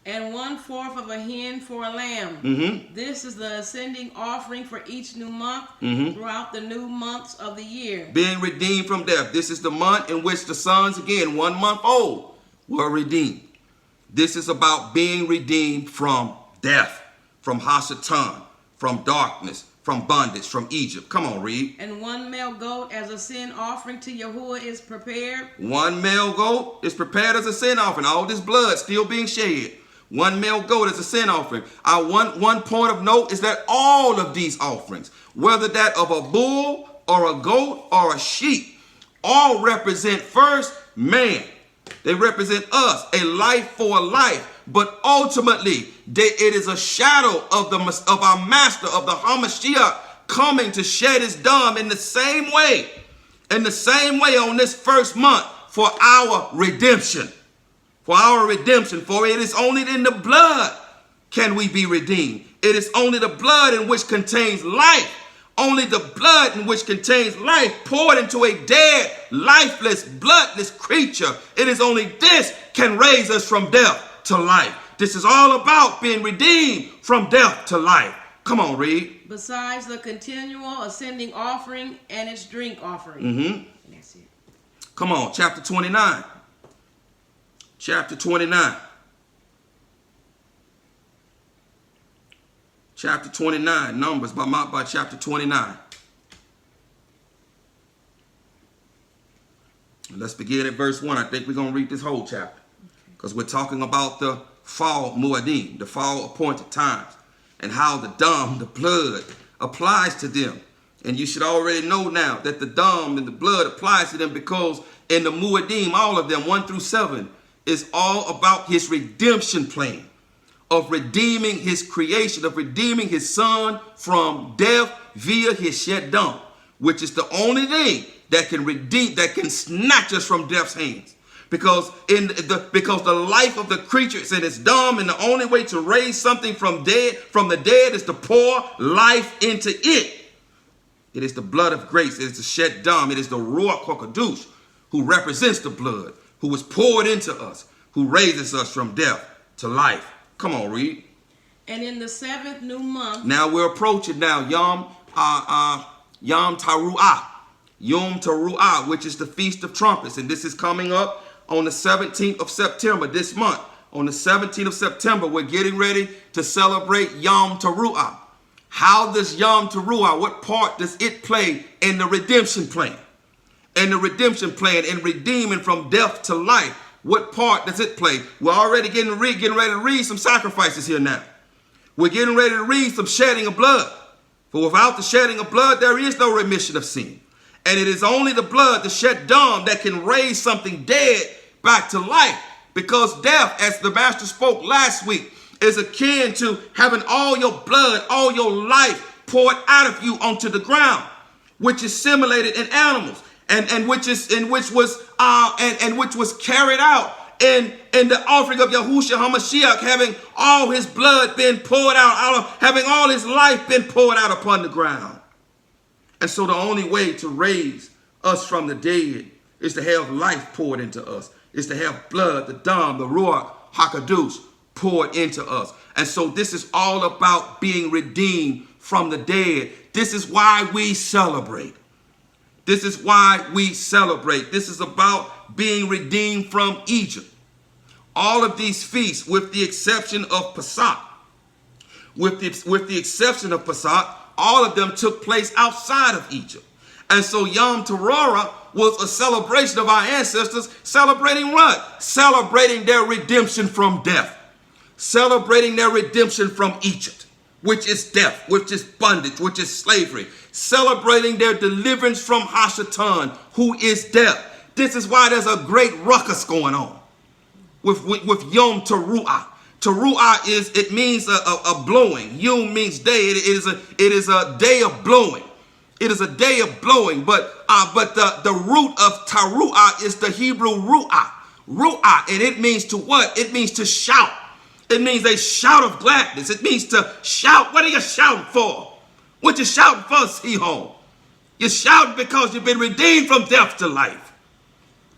And 1/4 of a hin for a lamb. This is the ascending offering for each new month throughout the new months of the year. Being redeemed from death. This is the month in which the sons, again, 1 month old, were redeemed. This is about being redeemed from death, from Hashatan, from darkness, from bondage, from Egypt. Come on, read. And 1 male goat as a sin offering to Yahuwah is prepared. 1 male goat is prepared as a sin offering. All this blood still being shed. 1 male goat as a sin offering. One point of note is that all of these offerings, whether that of a bull or a goat or a sheep, all represent first man. They represent us, a life for a life. But ultimately, it is a shadow of our master, of the Hamashiach, coming to shed his dam in the same way on this first month for our redemption. For our redemption. For it is only in the blood can we be redeemed. It is only the blood in which contains life. Only the blood in which contains life poured into a dead, lifeless, bloodless creature. It is only this can raise us from death to life. This is all about being redeemed from death to life. Come on, read. Besides the continual ascending offering and its drink offering. Mm-hmm. That's it. Come on, chapter 29. Chapter 29. Chapter 29, Numbers by chapter 29. Let's begin at verse 1. I think we're going to read this whole chapter because we're talking about the fall muadim, the fall appointed times, and how the dam, the blood, applies to them. And you should already know now that the dam and the blood applies to them because in the muadim, all of them, 1 through 7, is all about his redemption plan. Of redeeming his creation, of redeeming his son from death via his shed dam, which is the only thing that can redeem, that can snatch us from death's hands. Because the life of the creature is in its dam, and the only way to raise something from the dead is to pour life into it. It is the blood of grace. It is the shed dam. It is the Ruach HaKodesh who represents the blood, who was poured into us, who raises us from death to life. Come on, read. And in the 7th new month. Now we're approaching now Yom Teruah. Yom Teruah, which is the Feast of Trumpets. And this is coming up on the 17th of September this month. On the 17th of September, we're getting ready to celebrate Yom Teruah. How does Yom Teruah, what part does it play in the redemption plan? In the redemption plan, in redeeming from death to life. What part does it play? We're already getting ready to read some sacrifices here now. We're getting ready to read some shedding of blood. For without the shedding of blood, there is no remission of sin. And it is only the blood, the shed dam, that can raise something dead back to life. Because death, as the master spoke last week, is akin to having all your blood, all your life poured out of you onto the ground, which is simulated in animals. And which was carried out in the offering of Yahushua HaMashiach, having all his blood been poured out, having all his life been poured out upon the ground. And so the only way to raise us from the dead is to have life poured into us, is to have blood, the dam, the Ruach HaKodesh poured into us. And so this is all about being redeemed from the dead. This is why we celebrate. This is why we celebrate. This is about being redeemed from Egypt. All of these feasts, with the exception of Pesach, with the exception of Pesach, all of them took place outside of Egypt. And so Yom Teruah was a celebration of our ancestors, celebrating what? Celebrating their redemption from death. Celebrating their redemption from Egypt, which is death, which is bondage, which is slavery. Celebrating their deliverance from Hashatan, who is death. This is why there's a great ruckus going on with Yom Teruah. Teruah means a blowing. Yom means day. It is a day of blowing. It is a day of blowing. But the root of Teruah is the Hebrew ru'ah. Ru'ah, and it means to what? It means to shout. It means a shout of gladness. It means to shout. What are you shouting for? What you shouting for, Sihon? You're shouting because you've been redeemed from death to life.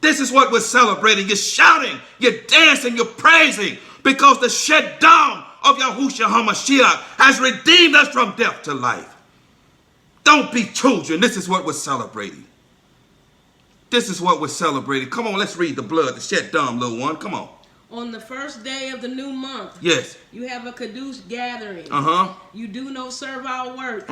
This is what we're celebrating. You're shouting, you're dancing, you're praising because the shed dam of Yahushua HaMashiach has redeemed us from death to life. Don't be children. This is what we're celebrating. This is what we're celebrating. Come on, let's read the blood, the shed dam, little one. Come on. On the first day of the new month, yes, you have a Kadush gathering. You do no servile work.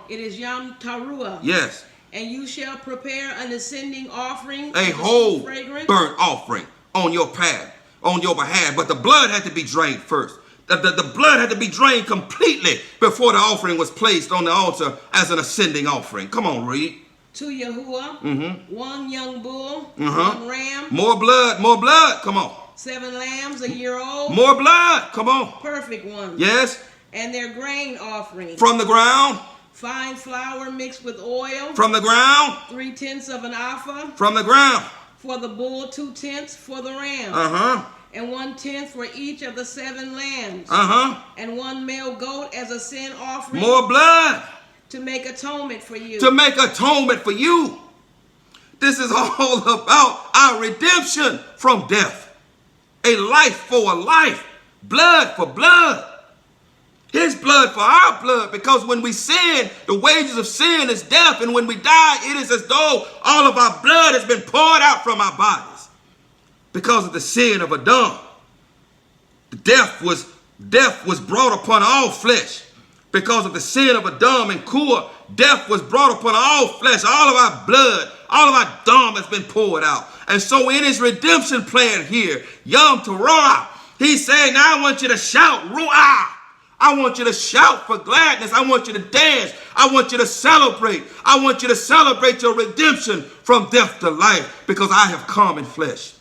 It is Yom Teruah. Yes. And you shall prepare an ascending offering, a whole burnt offering on your path, on your behalf. But the blood had to be drained first. The blood had to be drained completely before the offering was placed on the altar as an ascending offering. Come on, read. to Yahuwah. 1 young bull, 1 ram. More blood, come on. 7 lambs a year old. More blood, come on. Perfect ones. Yes. And their grain offering. From the ground. Fine flour mixed with oil. From the ground. 3/10 of an alpha. From the ground. For the bull, 2/10 for the ram. And 1/10 for each of the 7 lambs. And 1 male goat as a sin offering. More blood. To make atonement for you. To make atonement for you. This is all about our redemption from death. A life for a life. Blood for blood. His blood for our blood. Because when we sin, the wages of sin is death. And when we die, it is as though all of our blood has been poured out from our bodies. Because of the sin of Adam. Death was brought upon all flesh. Because of the sin of Adam and Kua, death was brought upon all flesh. All of our blood, all of our dam has been poured out. And so in his redemption plan here, Yom Teruah, he's saying, now I want you to shout, Ruah. I want you to shout for gladness. I want you to dance. I want you to celebrate. I want you to celebrate your redemption from death to life, because I have come in flesh.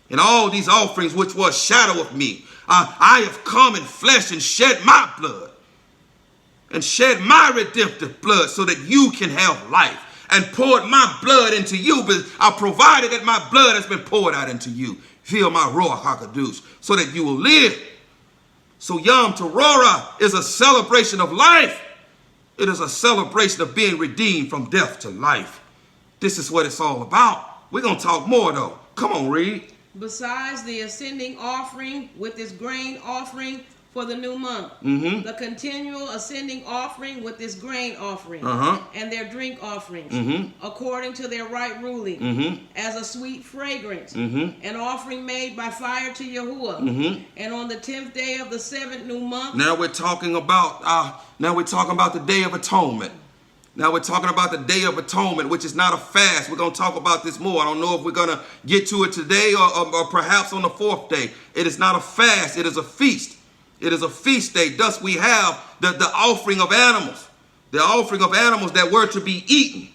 And all these offerings, which were a shadow of me, I have come in flesh and shed my blood. And shed my redemptive blood so that you can have life. And poured my blood into you, but I provided that my blood has been poured out into you. Feel my Ruach HaKadosh, so that you will live. So Yom Teruah is a celebration of life. It is a celebration of being redeemed from death to life. This is what it's all about. We're going to talk more though. Come on, read. Besides the ascending offering with its grain offering for the new month, the continual ascending offering with this grain offering, and their drink offerings, according to their right ruling, as a sweet fragrance, an offering made by fire to Yahuwah, and on the 10th day of the 7th new month. Now we're talking about the Day of Atonement. Now we're talking about the Day of Atonement, which is not a fast. We're going to talk about this more. I don't know if we're going to get to it today or perhaps on the 4th day. It is not a fast. It is a feast. It is a feast day. Thus we have the offering of animals. The offering of animals that were to be eaten.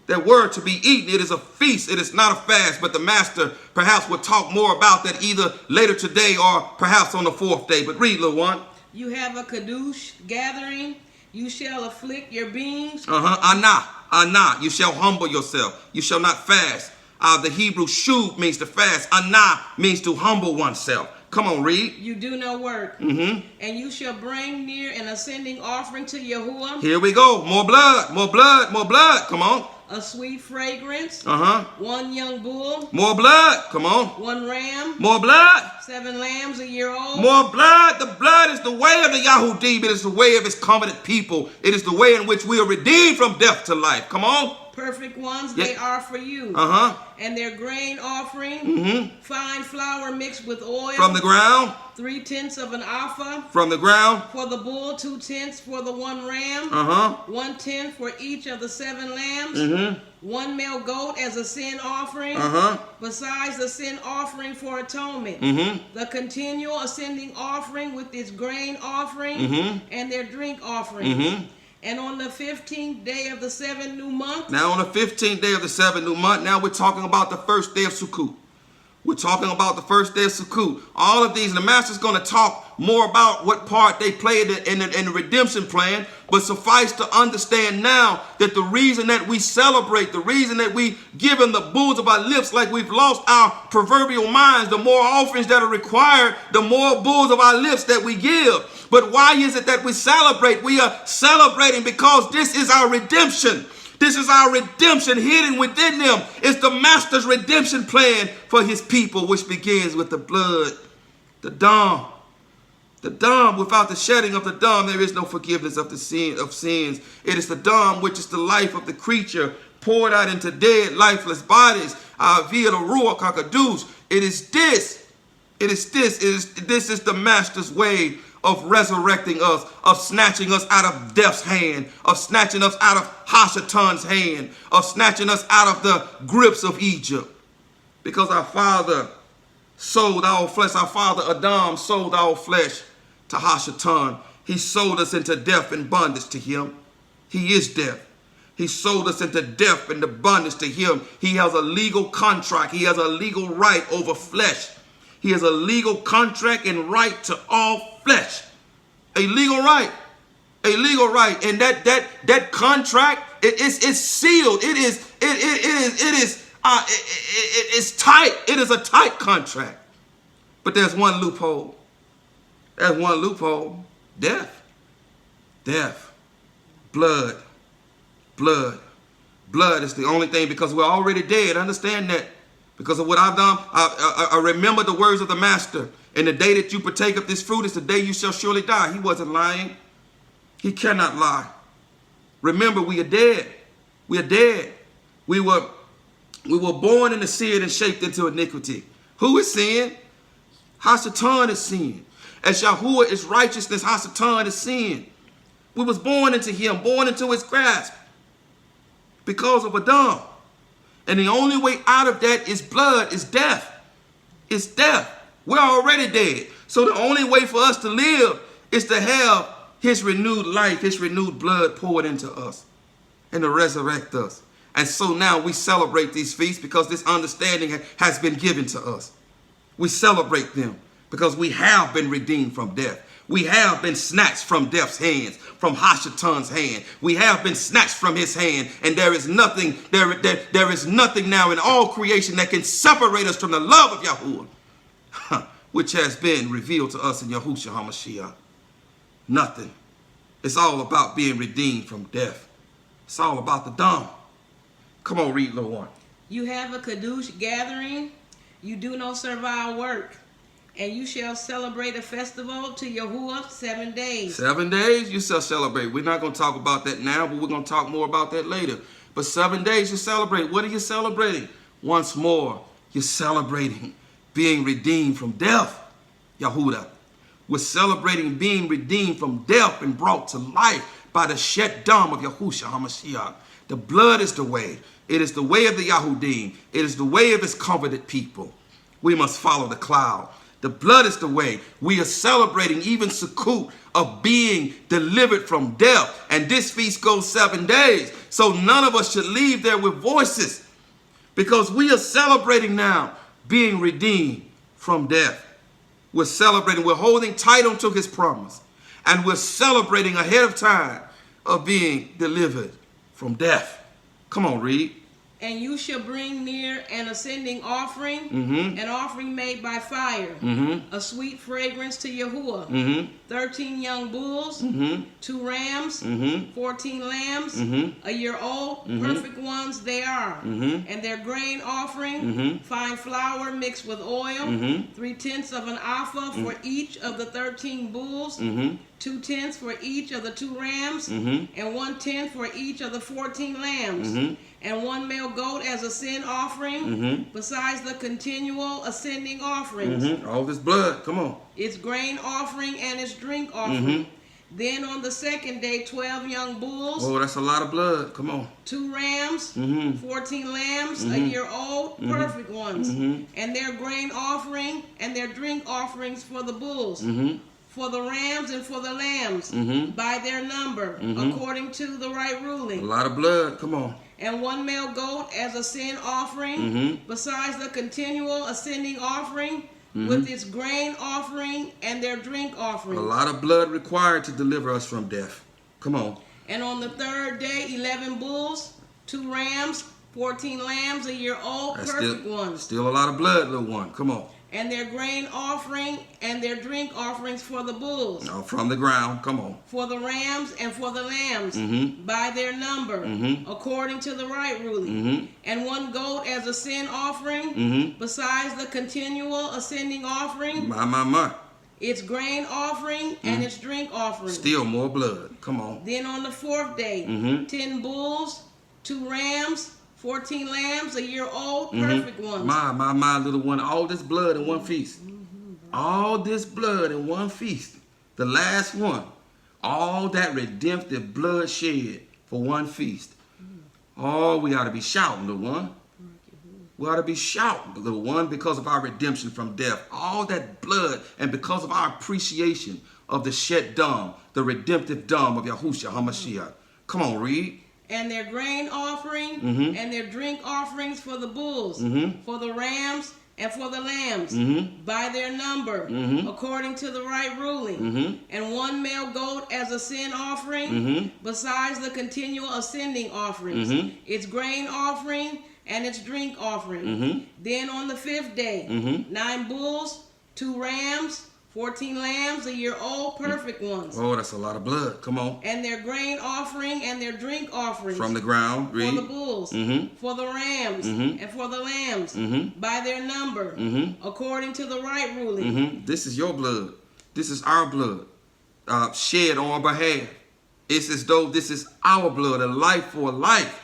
That were to be eaten. It is a feast. It is not a fast. But the master perhaps will talk more about that either later today or perhaps on the 4th day. But read, little one. You have a Kadush gathering. You shall afflict your beings. Anah. You shall humble yourself. You shall not fast. The Hebrew shub means to fast. Anah means to humble oneself. Come on, read. You do no work. And you shall bring near an ascending offering to Yahuwah. Here we go. More blood, more blood, more blood. Come on. A sweet fragrance. 1 young bull. More blood. Come on. 1 ram. More blood. 7 lambs a year old. More blood. The blood is the way of the Yahudym. It is the way of his covenant people. It is the way in which we are redeemed from death to life. Come on. Perfect ones, they are for you. And their grain offering, fine flour mixed with oil. From the ground. 3/10 of an alpha. From the ground. For the bull, 2/10 for the 1 ram. 1/10 for each of the 7 lambs. 1 male goat as a sin offering. Besides the sin offering for atonement. The continual ascending offering with its grain offering and their drink offerings. And on the 15th day of the 7th new month. Now on the 15th day of the 7th new month, now we're talking about the first day of Sukkot. We're talking about the first day of Sukkot. All of these, and the master's going to talk more about what part they played in the redemption plan. But suffice to understand now that the reason that we celebrate, the reason that we give him the bulls of our lips like we've lost our proverbial minds, the more offerings that are required, the more bulls of our lips that we give. But why is it that we celebrate? We are celebrating because this is our redemption. This is our redemption hidden within them. It's the master's redemption plan for his people, which begins with the blood, the dam. The dam, without the shedding of the dam, there is no forgiveness of the sin of sins. It is the dam, which is the life of the creature, poured out into dead, lifeless bodies, via the Ruach HaKadosh. This is the master's way of resurrecting us, of snatching us out of death's hand, of snatching us out of Hashatan's hand, of snatching us out of the grips of Egypt. Because our father sold our flesh, our father Adam sold our flesh to Hashatan. He sold us into death and bondage to him. He is death. He sold us into death and the bondage to him. He has a legal contract. He has a legal right over flesh. He has a legal contract and right to all flesh. A legal right. A legal right. And that contract, it's sealed. It's tight. It is a tight contract. But there's one loophole. There's one loophole. Death. Death. Blood. Blood. Blood is the only thing, because we're already dead. Understand that. Because of what I've done, I remember the words of the master. And the day that you partake of this fruit is the day you shall surely die. He wasn't lying. He cannot lie. Remember, we are dead. We are dead. We were born into sin and shaped into iniquity. Who is sin? Hasatan is sin. As Yahuwah is righteousness, Hasatan is sin. We was born into him, born into his grasp because of Adam. And the only way out of that is blood, is death. It's death. We're already dead. So the only way for us to live is to have his renewed life, his renewed blood poured into us and to resurrect us. And so now we celebrate these feasts because this understanding has been given to us. We celebrate them because we have been redeemed from death. We have been snatched from death's hands, from Hashatan's hand. We have been snatched from his hand, and there is nothing now in all creation that can separate us from the love of Yahuwah, which has been revealed to us in Yahushua HaMashiach. Nothing. It's all about being redeemed from death. It's all about the dumb. Come on, read little one. You have a Kadush gathering. You do no servile work. And you shall celebrate a festival to Yahuwah 7 days. 7 days you shall celebrate. We're not going to talk about that now, but we're going to talk more about that later. But 7 days you celebrate. What are you celebrating? Once more, you're celebrating being redeemed from death, Yahudah. We're celebrating being redeemed from death and brought to life by the shed dam of Yahushua HaMashiach. The blood is the way. It is the way of the Yahudym. It is the way of his covenant people. We must follow the cloud. The blood is the way. We are celebrating even Sukkot of being delivered from death. And this feast goes 7 days. So none of us should leave there with voices, because we are celebrating now being redeemed from death. We're celebrating. We're holding tight onto his promise. And we're celebrating ahead of time of being delivered from death. Come on, read. And you shall bring near an ascending offering, an offering made by fire, a sweet fragrance to Yahuwah, 13 young bulls, 2 rams, 14 lambs, a year old, perfect ones they are, and their grain offering, fine flour mixed with oil, 3/10 of an alpha for each of the 13 bulls, 2/10 for each of the 2 rams, and 1/10 for each of the 14 lambs, and 1 male goat as a sin offering, besides the continual ascending offerings. All this blood, come on. Its grain offering and its drink offering. Then on the 2nd day, 12 young bulls. Oh, that's a lot of blood. Come on. 2 rams, 14 lambs, a year old, perfect ones, and their grain offering and their drink offerings for the bulls. For the rams and for the lambs, by their number, according to the right ruling. A lot of blood, come on. And 1 male goat as a sin offering, besides the continual ascending offering, with its grain offering and their drink offering. A lot of blood required to deliver us from death. Come on. And on the 3rd day, 11 bulls, 2 rams, 14 lambs, a year old, That's perfect ones. Still a lot of blood, little one. Come on. And their grain offering and their drink offerings for the bulls. No, from the ground. Come on. For the rams and for the lambs, by their number, according to the right ruling. And 1 goat as a sin offering, besides the continual ascending offering. My. Its grain offering and its drink offering. Still more blood. Come on. Then on the 4th day, 10 bulls, 2 rams, 14 lambs, a year old, perfect ones. My little one. All this blood in one feast. All this blood in one feast. The last one. All that redemptive blood shed for one feast. Oh, we ought to be shouting, little one. We ought to be shouting, little one, because of our redemption from death. All that blood, and because of our appreciation of the shed dam, the redemptive dam of Yahushua HaMashiach. Come on, read. and their grain offering, and their drink offerings for the bulls, for the rams, and for the lambs, by their number, according to the right ruling, and one male goat as a sin offering, besides the continual ascending offerings, its grain offering, and its drink offering. Then on the 5th day, 9 bulls, 2 rams, 14 lambs, a year old, perfect ones. Oh, that's a lot of blood. Come on. And their grain offering and their drink offerings. From the ground, read. For the bulls, for the rams, and for the lambs, by their number, according to the right ruling. This is your blood. This is our blood, shed on our behalf. It's as though this is our blood, a life for a life.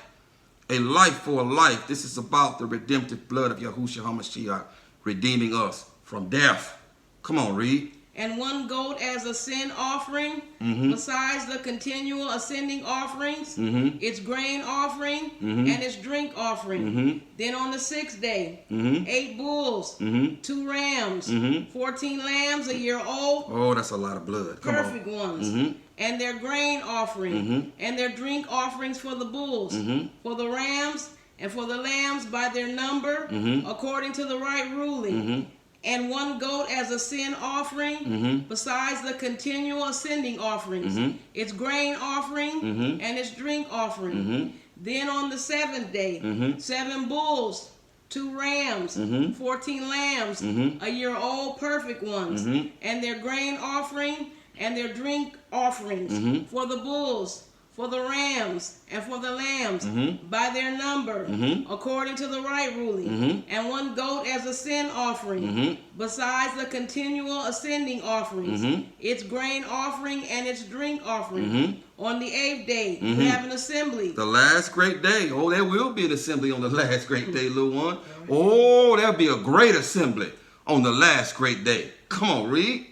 A life for a life. This is about the redemptive blood of Yahushua HaMashiach, redeeming us from death. Come on, read. And 1 goat as a sin offering, besides the continual ascending offerings, its grain offering, and its drink offering. Then on the 6th day, 8 bulls, 2 rams, 14 lambs, a year old. Oh, that's a lot of blood. Come perfect on. ones. And their grain offering, and their drink offerings for the bulls, for the rams, and for the lambs by their number, according to the right ruling. And 1 goat as a sin offering, besides the continual ascending offerings, its grain offering, and its drink offering. Then on the 7th day, 7 bulls, 2 rams, 14 lambs, a year old, perfect ones, and their grain offering, and their drink offerings for the bulls, for the rams, and for the lambs, by their number, according to the right ruling. And 1 goat as a sin offering, besides the continual ascending offerings, its grain offering and its drink offering. On the 8th day, you have an assembly. The last great day. Oh, there will be an assembly on the last great day, little one. Oh, there'll be a great assembly on the last great day. Come on, read.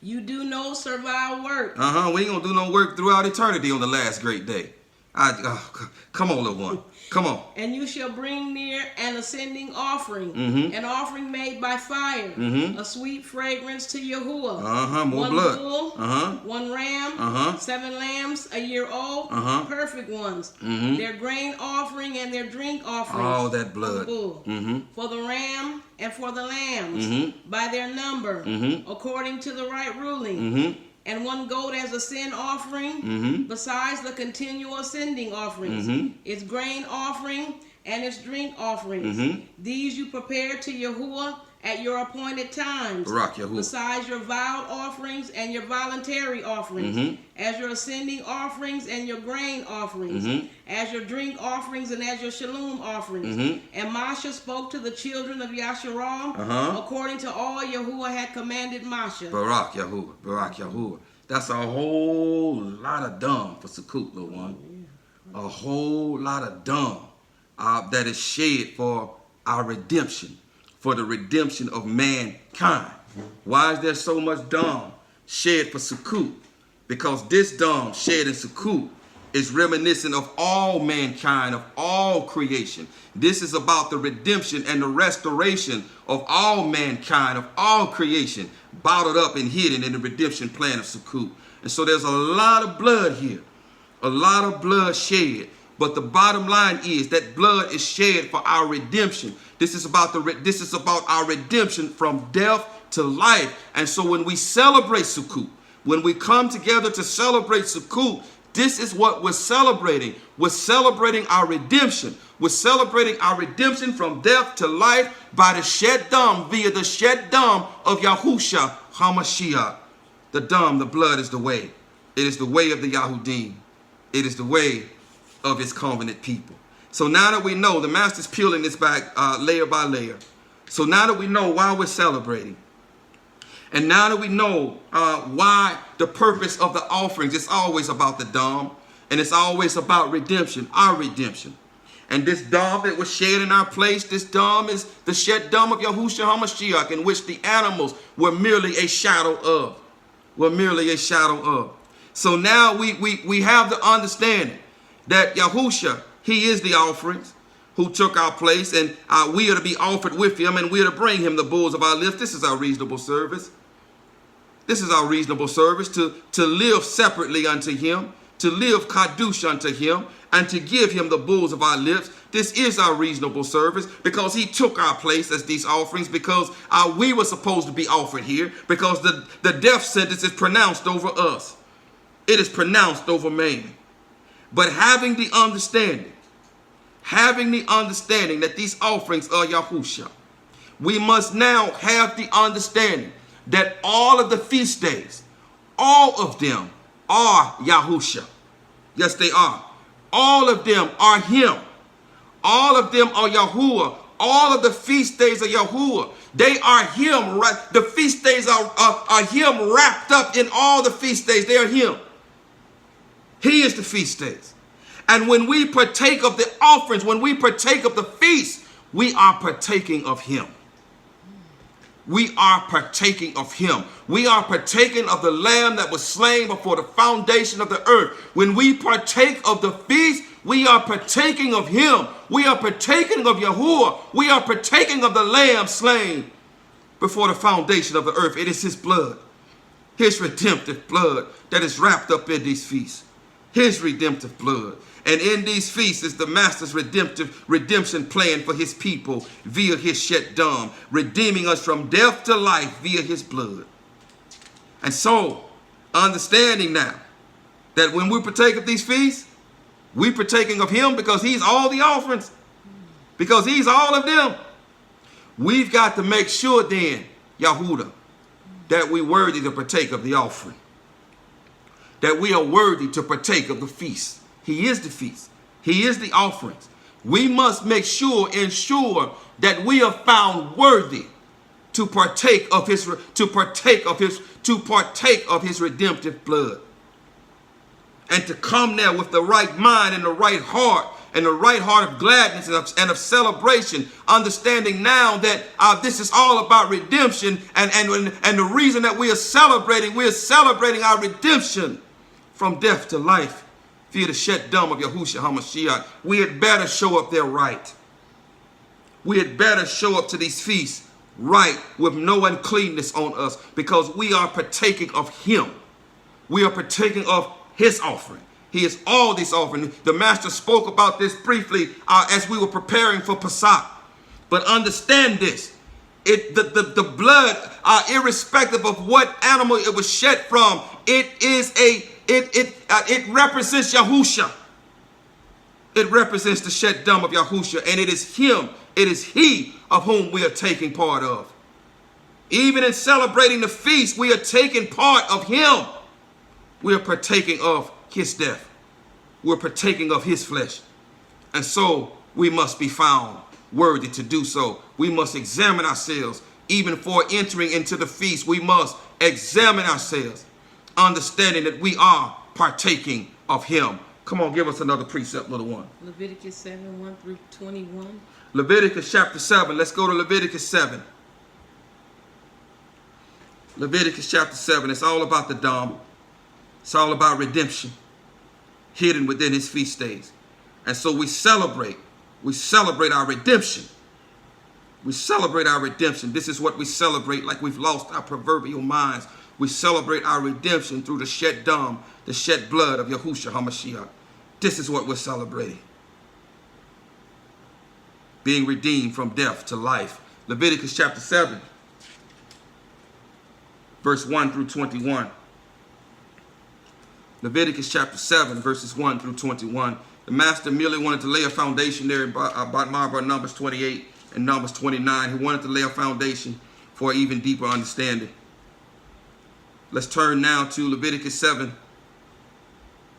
You do no servile work. We ain't gonna do no work throughout eternity on the last great day. Come on, little one. Come on. And you shall bring near an ascending offering, an offering made by fire, a sweet fragrance to Yahuwah. More 1 blood. bull, 1 ram, 7 lambs, a year old, perfect ones. Their grain offering and their drink offerings. All that blood. For the bull, for the ram, and for the lambs, by their number, according to the right ruling. And 1 goat as a sin offering, besides the continual ascending offerings, its grain offering and its drink offerings. These you prepare to Yahuwah at your appointed times, besides your vowed offerings and your voluntary offerings, as your ascending offerings and your grain offerings, as your drink offerings and as your shalom offerings. And Masha spoke to the children of Yasharal according to all Yahuwah had commanded Masha. Barak Yahuwah, Barak Yahuwah. That's a whole lot of dung for Sukkot, little one. A whole lot of dung that is shed for our redemption, for the redemption of mankind. Why is there so much dung shed for Sukkot? Because this dung shed in Sukkot is reminiscent of all mankind, of all creation. This is about the redemption and the restoration of all mankind, of all creation, bottled up and hidden in the redemption plan of Sukkot. And so there's a lot of blood here, a lot of blood shed. But the bottom line is that blood is shed for our redemption. This is about our redemption from death to life. And so when we celebrate Sukkot, when we come together to celebrate Sukkot, this is what we're celebrating. We're celebrating our redemption. We're celebrating our redemption from death to life by the shed dam, via the shed dam of Yahushua HaMashiach. The dam, the blood, is the way. It is the way of the Yahudym. It is the way of his covenant people. So now that we know, the master's peeling this back layer by layer. So now that we know why we're celebrating, and now that we know why the purpose of the offerings, it's always about the dam, and it's always about redemption, our redemption. And this dam that was shed in our place, this dam is the shed dam of Yahushua HaMashiach, in which the animals were merely a shadow of. So now we have the understanding that Yahushua, he is the offerings who took our place, and we are to be offered with him, and we are to bring him the bulls of our lips. This is our reasonable service. This is our reasonable service, to live separately unto him, to live kadush unto him, and to give him the bulls of our lips. This is our reasonable service, because he took our place as these offerings, because we were supposed to be offered here, because the death sentence is pronounced over us. It is pronounced over man. But having the understanding that these offerings are Yahusha, we must now have the understanding that all of the feast days, all of them are Yahusha. Yes, they are. All of them are him. All of them are Yahuwah. All of the feast days are Yahuwah. They are him. Right? The feast days are him wrapped up in all the feast days. They are him. He is the feast days. And when we partake of the offerings, when we partake of the feast, we are partaking of him. We are partaking of him. We are partaking of the lamb that was slain before the foundation of the earth. When we partake of the feast, we are partaking of him. We are partaking of Yahuwah. We are partaking of the lamb slain before the foundation of the earth. It is his blood, his redemptive blood, that is wrapped up in these feasts. His redemptive blood. And in these feasts is the master's redemption plan for his people via his Yahudym, redeeming us from death to life via his blood. And so, understanding now that when we partake of these feasts, we partaking of him because he's all the offerings, because he's all of them. We've got to make sure then, Yahudym, that we're worthy to partake of the offering, that we are worthy to partake of the feast. He is the feast. He is the offerings. We must ensure that we are found worthy to partake of his redemptive blood, and to come there with the right mind and the right heart, and the right heart of gladness and of celebration, understanding now that this is all about redemption, and the reason that we are celebrating our redemption from death to life via the Yahudym of Yahushua HaMashiach. We had better show up there right. We had better show up to these feasts right, with no uncleanness on us, because we are partaking of him. We are partaking of his offering. He is all these offerings. The master spoke about this briefly as we were preparing for Pesach. But understand this. The blood, irrespective of what animal it was shed from, it represents Yahusha. It represents the Yahudym of Yahusha, and it is him, it is he of whom we are taking part of. Even in celebrating the feast, we are taking part of him. We are partaking of his death. We're partaking of his flesh. And so we must be found worthy to do so. We must examine ourselves. Even before entering into the feast, we must examine ourselves, understanding that we are partaking of him. Come on, give us another precept, little one. Leviticus 7, 1 through 21. Leviticus chapter 7. Let's go to Leviticus 7. Leviticus chapter 7. It's all about the Dom. It's all about redemption hidden within his feast days. And so we celebrate our redemption. We celebrate our redemption. This is what we celebrate, like we've lost our proverbial minds. We celebrate our redemption through the Yahudym, the shed blood of Yahushua HaMashiach. This is what we're celebrating. Being redeemed from death to life. Leviticus chapter 7, verse 1 through 21. Leviticus chapter 7, verses 1 through 21. The master merely wanted to lay a foundation there about Numbers 28 and Numbers 29. He wanted to lay a foundation for an even deeper understanding. Let's turn now to Leviticus 7,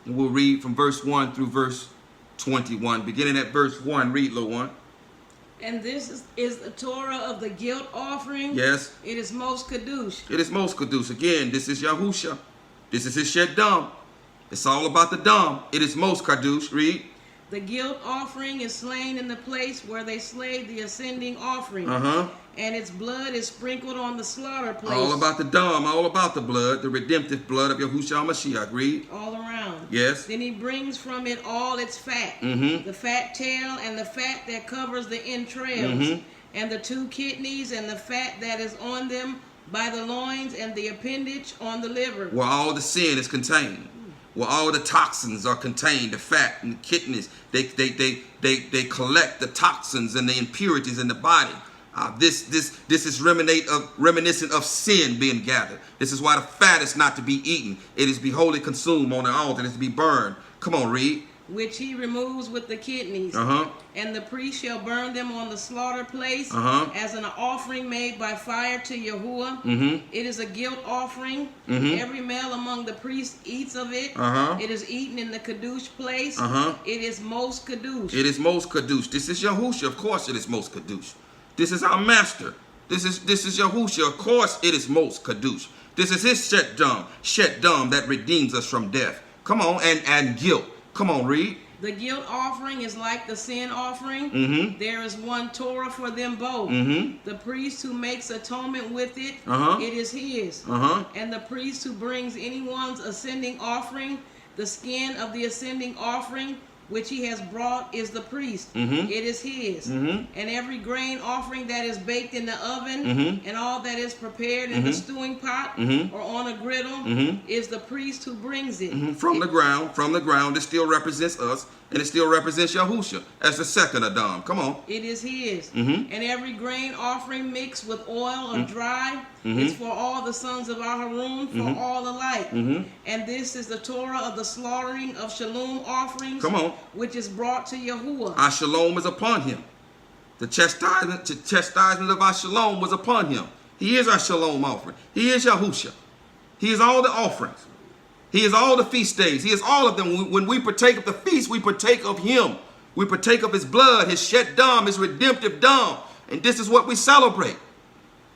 and we'll read from verse 1 through verse 21. Beginning at verse 1, read, little one. And this is the Torah of the guilt offering. Yes. It is most kadosh. It is most kadosh. Again, this is Yahusha. This is his Yahudym. It's all about the Dom. It is most kadosh. Read. The guilt offering is slain in the place where they slayed the ascending offering. And its blood is sprinkled on the slaughter place. All about the Dom, all about the blood, the redemptive blood of Yahushua HaMashiach. Read. All around. Yes. Then he brings from it all its fat, the fat tail and the fat that covers the entrails, and the 2 kidneys and the fat that is on them by the loins and the appendage on the liver. Where all the sin is contained. where all the toxins are contained, the fat and the kidneys. They collect the toxins and the impurities in the body. This is reminiscent of sin being gathered. This is why the fat is not to be eaten. It is to be wholly consumed on the altar. It is to be burned. Come on, read. Which he removes with the kidneys. And the priest shall burn them on the slaughter place as an offering made by fire to Yahuwah. It is a guilt offering. Every male among the priests eats of it. It is eaten in the Kadush place. It is most Kadush. It is most Kadush. This is Yahusha. Of course it is most Kadush. This is our master. This is Yahusha. Of course it is most Kadush. This is his Shet-dam that redeems us from death. Come on, and guilt. Come on, read. The guilt offering is like the sin offering. There is one Torah for them both. The priest who makes atonement with it, it is his. And the priest who brings anyone's ascending offering, the skin of the ascending offering, which he has brought, is the priest. It is his. And every grain offering that is baked in the oven, and all that is prepared in the stewing pot or on a griddle, is the priest who brings it. From the ground, it still represents us, and it still represents Yahusha as the second Adam. Come on. It is his. And every grain offering mixed with oil or dry is for all the sons of Aharon, for all alike. And this is the Torah of the slaughtering of shalom offerings. Come on. Which is brought to Yahuwah. Our shalom is upon him. The chastisement of our shalom was upon him. He is our shalom offering. He is Yahusha. He is all the offerings. He is all the feast days. He is all of them. When we partake of the feast, we partake of him. We partake of his blood, his shed dam, his redemptive dam. And this is what we celebrate.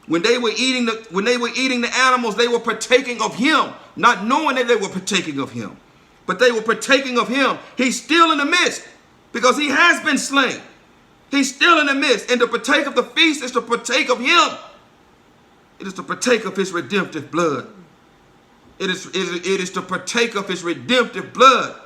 When they were eating the animals, they were partaking of him, not knowing that they were partaking of him. But they were partaking of him. He's still in the midst because he has been slain. He's still in the midst. And to partake of the feast is to partake of him. It is to partake of his redemptive blood. It is to partake of his redemptive blood.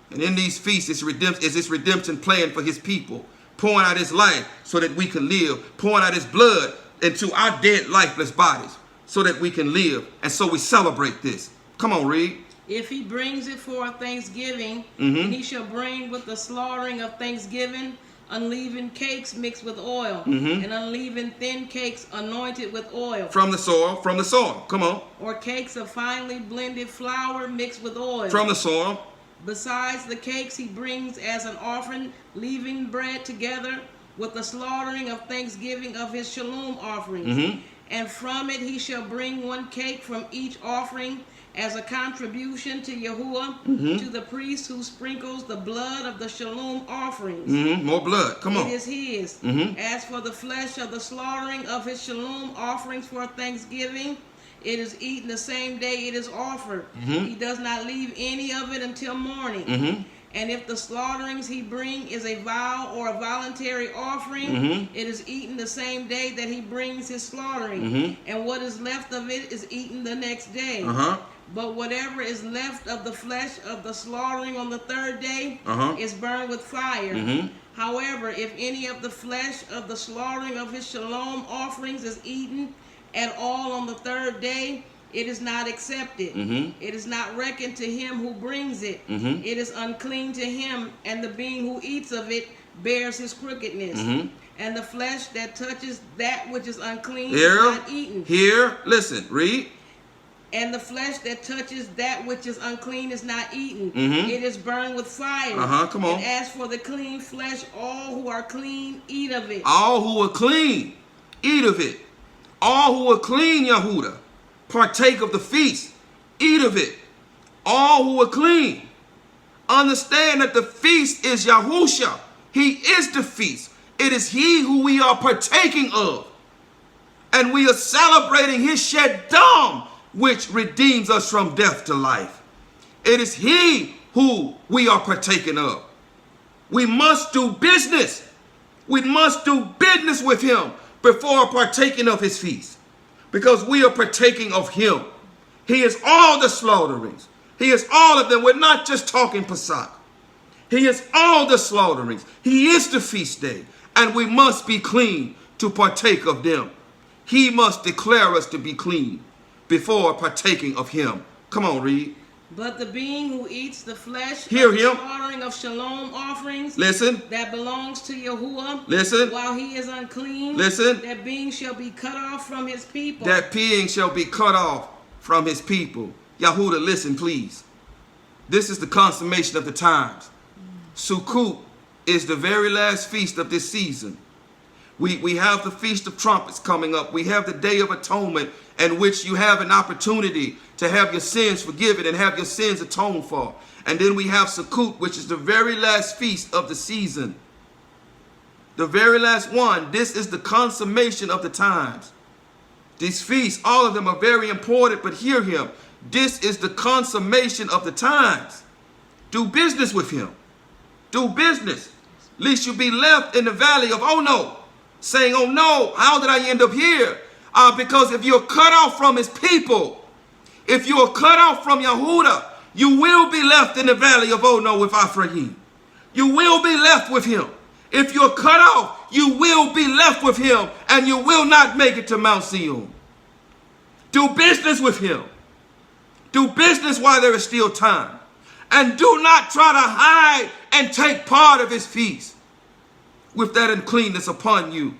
And in these feasts is his redemption plan for his people. Pouring out his life so that we can live. Pouring out his blood into our dead, lifeless bodies so that we can live. And so we celebrate this. Come on, read. If he brings it for Thanksgiving, and he shall bring with the slaughtering of Thanksgiving unleavened cakes mixed with oil, and unleavened thin cakes anointed with oil. From the soil. Come on. Or cakes of finely blended flour mixed with oil. From the soil. Besides the cakes he brings as an offering, leavened bread together with the slaughtering of Thanksgiving of his shalom offerings. And from it he shall bring one cake from each offering, as a contribution to Yahuwah, to the priest who sprinkles the blood of the shalom offerings. More blood. Come on. It is his. As for the flesh of the slaughtering of his shalom offerings for Thanksgiving, it is eaten the same day it is offered. He does not leave any of it until morning. And if the slaughterings he bring is a vow or a voluntary offering, it is eaten the same day that he brings his slaughtering. And what is left of it is eaten the next day. But whatever is left of the flesh of the slaughtering on the third day is burned with fire. However, if any of the flesh of the slaughtering of his shalom offerings is eaten at all on the third day, it is not accepted. It is not reckoned to him who brings it. It is unclean to him, and the being who eats of it bears his crookedness. And the flesh that touches that which is unclean is not eaten. Listen, read. And the flesh that touches that which is unclean is not eaten. It is burned with fire. Come on. And as for the clean flesh, all who are clean eat of it. All who are clean eat of it. All who are clean, Yahudah, partake of the feast. Eat of it. All who are clean. Understand that the feast is Yahusha. He is the feast. It is he who we are partaking of. And we are celebrating his shed dam, which redeems us from death to life. It is he who we are partaking of. We must do business. We must do business with him before partaking of his feast, because we are partaking of him. He is all the slaughterings. He is all of them. We're not just talking Pesach. He is all the slaughterings. He is the feast day, and we must be clean to partake of them. He must declare us to be clean before partaking of him. Come on, read. But the being who eats the flesh Hear of the him. slaughtering of shalom offerings, Listen. that belongs to Yahuwah, Listen. while he is unclean, Listen. that being shall be cut off from his people. That being shall be cut off from his people. Yahudah, listen, please. This is the consummation of the times. Sukkot is the very last feast of this season. We have the Feast of Trumpets coming up. We have the Day of Atonement, in which you have an opportunity to have your sins forgiven and have your sins atoned for. And then we have Sukkot, which is the very last feast of the season. The very last one. This is the consummation of the times. These feasts, all of them are very important, but hear him. This is the consummation of the times. Do business with him. Do business. Lest you be left in the valley of oh no. Saying, oh no, how did I end up here? Because if you're cut off from his people, if you are cut off from Yahudah, you will be left in the valley of oh no with Ephraim. You will be left with him. If you're cut off, you will be left with him, and you will not make it to Mount Zion. Do business with him. Do business while there is still time. And do not try to hide and take part of his feast with that uncleanness upon you.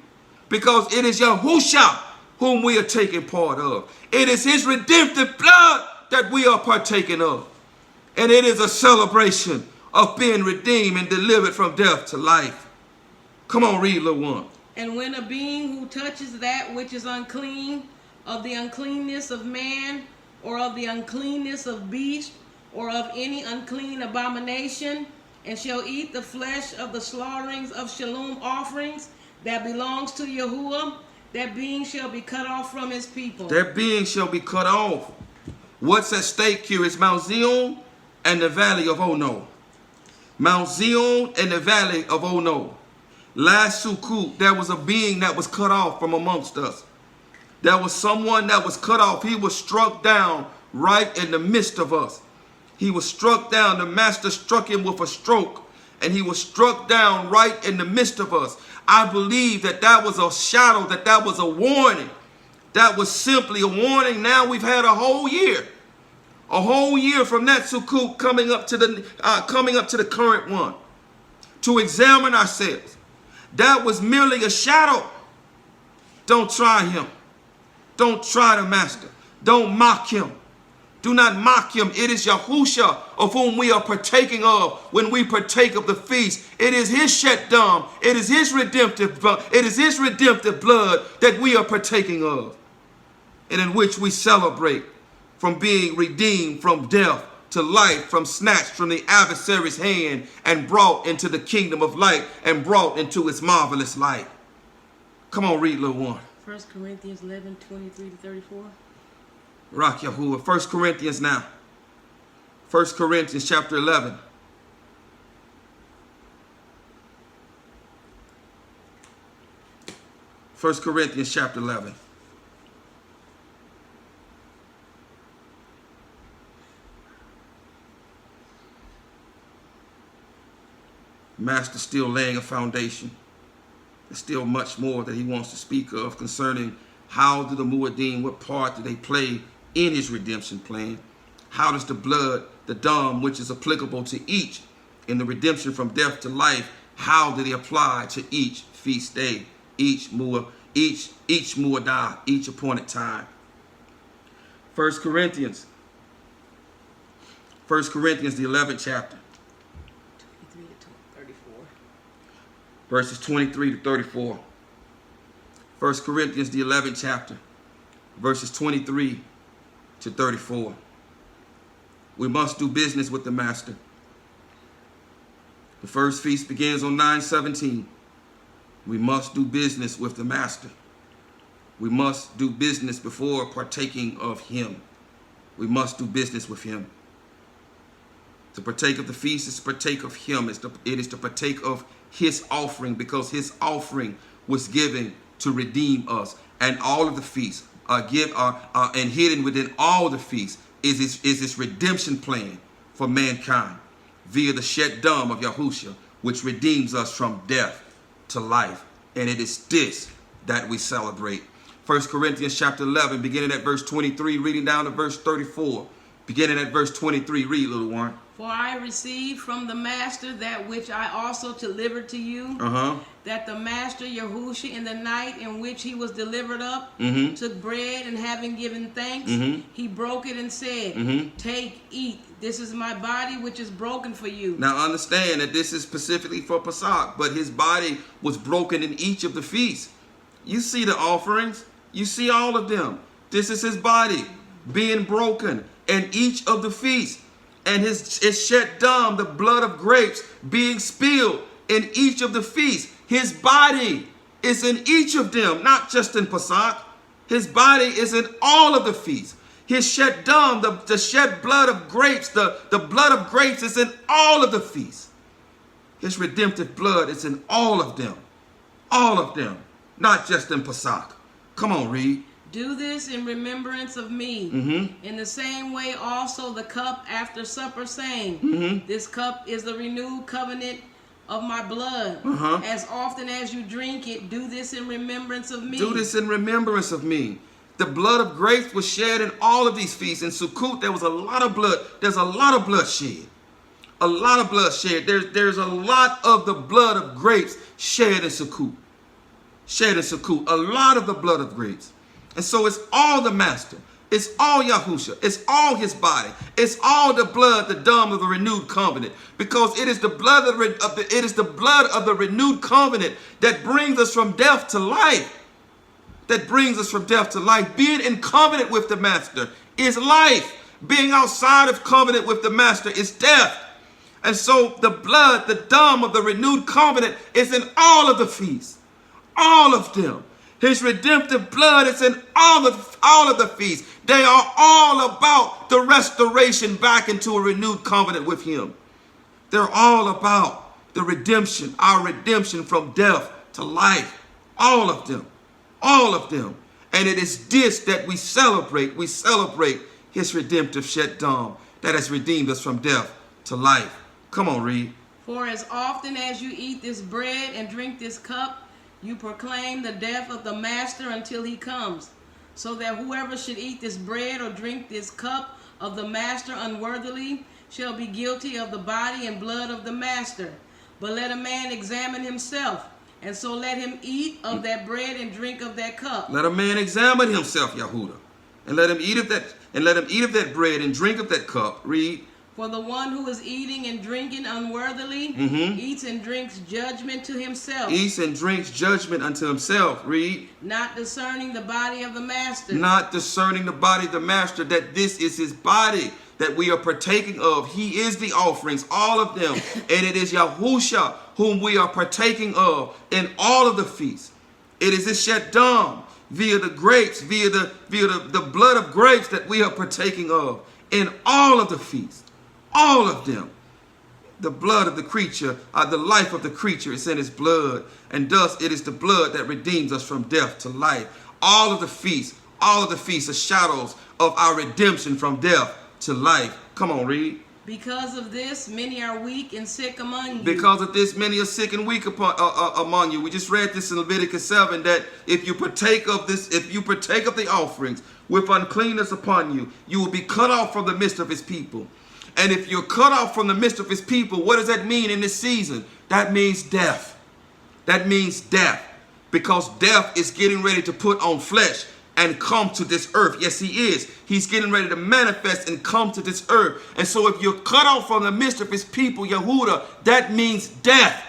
Because it is Yahusha whom we are taking part of. It is his redemptive blood that we are partaking of. And it is a celebration of being redeemed and delivered from death to life. Come on, read, little one. And when a being who touches that which is unclean, of the uncleanness of man, or of the uncleanness of beast, or of any unclean abomination, and shall eat the flesh of the slaughterings of shalom offerings that belongs to Yahuwah, that being shall be cut off from his people. That being shall be cut off. What's at stake here is Mount Zion and the valley of Ono. Mount Zion and the valley of Ono. Last Sukkot, there was a being that was cut off from amongst us. There was someone that was cut off. He was struck down right in the midst of us. He was struck down. The master struck him with a stroke, and he was struck down right in the midst of us. I believe that that was a shadow, that was a warning. That was simply a warning. Now we've had a whole year from that Sukkot coming up to the current one, to examine ourselves. That was merely a shadow. Don't try him. Don't try the master. Don't mock him. Do not mock him. It is Yahusha of whom we are partaking of when we partake of the feast. It is his Yahudym. It is his redemptive blood. It is his redemptive blood that we are partaking of, and in which we celebrate from being redeemed from death to life, from snatched from the adversary's hand and brought into the kingdom of light and brought into its marvelous light. Come on, read, little one. 1 Corinthians 11:23-34. Rock Yahuwah. 1 Corinthians now. 1 Corinthians chapter 11. First Corinthians chapter 11. Master still laying a foundation. There's still much more that he wants to speak of concerning how do the Muad'Dim, what part do they play in his redemption plan? How does the blood, the dam, which is applicable to each in the redemption from death to life, how do they apply to each feast day, each muadah, each appointed time? 1 Corinthians, the 11th chapter. 23-34. Verses 23-34. 1 Corinthians, the 11th chapter, verses 23-34. We must do business with the master. The first feast begins on 9/17. We must do business with the master. We must do business before partaking of him. We must do business with him. To partake of the feast is to partake of him. It is to partake of his offering, because his offering was given to redeem us. And all of the feasts and hidden within all the feasts is his redemption plan for mankind via the Yahudym of Yahusha, which redeems us from death to life. And it is this that we celebrate. 1 Corinthians chapter 11, beginning at verse 23, reading down to verse 34. Beginning at verse 23, read, little one. For I received from the master that which I also delivered to you, that the master Yahusha, in the night in which he was delivered up, took bread, and having given thanks, he broke it and said, Take, eat, this is my body which is broken for you. Now understand that this is specifically for Pesach, but his body was broken in each of the feasts. You see the offerings, you see all of them. This is his body being broken in each of the feasts. And his Yahudym, the blood of grapes, being spilled in each of the feasts. His body is in each of them, not just in Pesach. His body is in all of the feasts. His Yahudym, the shed blood of grapes, the blood of grapes is in all of the feasts. His redemptive blood is in all of them. All of them, not just in Pesach. Come on, read. Do this in remembrance of me. In the same way also the cup after supper, saying, This cup is the renewed covenant of my blood. As often as you drink it, do this in remembrance of me. Do this in remembrance of me. The blood of grapes was shed in all of these feasts. In Sukkot, there was a lot of blood. There's a lot of blood shed. A lot of blood shed. There's a lot of the blood of grapes shed in Sukkot. Shed in Sukkot. A lot of the blood of grapes. And so it's all the master. It's all Yahusha. It's all his body. It's all the blood, the dam of the renewed covenant. Because it is the blood of the renewed covenant that brings us from death to life. That brings us from death to life. Being in covenant with the master is life. Being outside of covenant with the master is death. And so the blood, the dam of the renewed covenant is in all of the feasts. All of them. His redemptive blood is in all of the feasts. They are all about the restoration back into a renewed covenant with him. They're all about the redemption, our redemption from death to life. All of them. All of them. And it is this that we celebrate. We celebrate his redemptive Yahudym that has redeemed us from death to life. Come on, read. For as often as you eat this bread and drink this cup, you proclaim the death of the master until he comes, so that whoever should eat this bread or drink this cup of the master unworthily shall be guilty of the body and blood of the master. But let a man examine himself, and so let him eat of that bread and drink of that cup. Let a man examine himself, Yahudah, and let him eat of that bread and drink of that cup. Read. For the one who is eating and drinking unworthily eats and drinks judgment to himself. Eats and drinks judgment unto himself. Read. Not discerning the body of the master. Not discerning the body of the master, that this is his body that we are partaking of. He is the offerings, all of them. And it is Yahusha whom we are partaking of in all of the feasts. It is his Yahudym via the grapes, via the blood of grapes that we are partaking of in all of the feasts. All of them. The blood of the creature, the life of the creature is in his blood. And thus it is the blood that redeems us from death to life. All of the feasts are shadows of our redemption from death to life. Come on, read. Because of this, many are weak and sick among you. Because of this, many are sick and weak among you. We just read this in Leviticus 7, that if you partake of the offerings with uncleanness upon you, you will be cut off from the midst of his people. And if you're cut off from the midst of his people, what does that mean in this season? That means death. That means death. Because death is getting ready to put on flesh and come to this earth. Yes, he is. He's getting ready to manifest and come to this earth. And so if you're cut off from the midst of his people, Yahudah, that means death.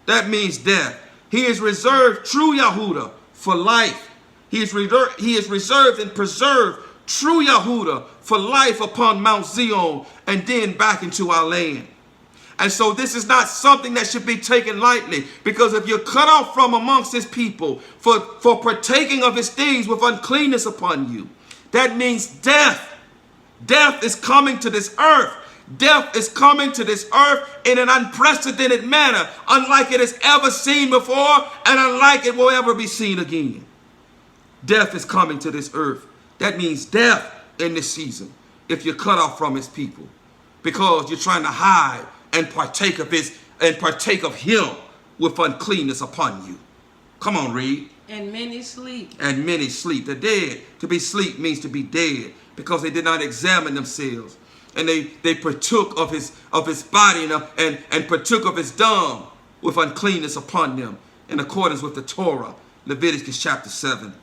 That means death. He is reserved, true Yahudah, for life. He is reserved and preserved, true Yahudah, for life upon Mount Zion and then back into our land. And so this is not something that should be taken lightly, because if you're cut off from amongst his people for partaking of his things with uncleanness upon you, that means death. Death is coming to this earth. Death is coming to this earth in an unprecedented manner, unlike it has ever seen before and unlike it will ever be seen again. Death is coming to this earth. That means death in this season if you're cut off from his people, because you're trying to hide and partake of him with uncleanness upon you. Come on, read. And many sleep. And many sleep. The dead. To be sleep means to be dead. because they did not examine themselves. And they partook of his body and partook of his dung with uncleanness upon them, in accordance with the Torah, Leviticus chapter 7.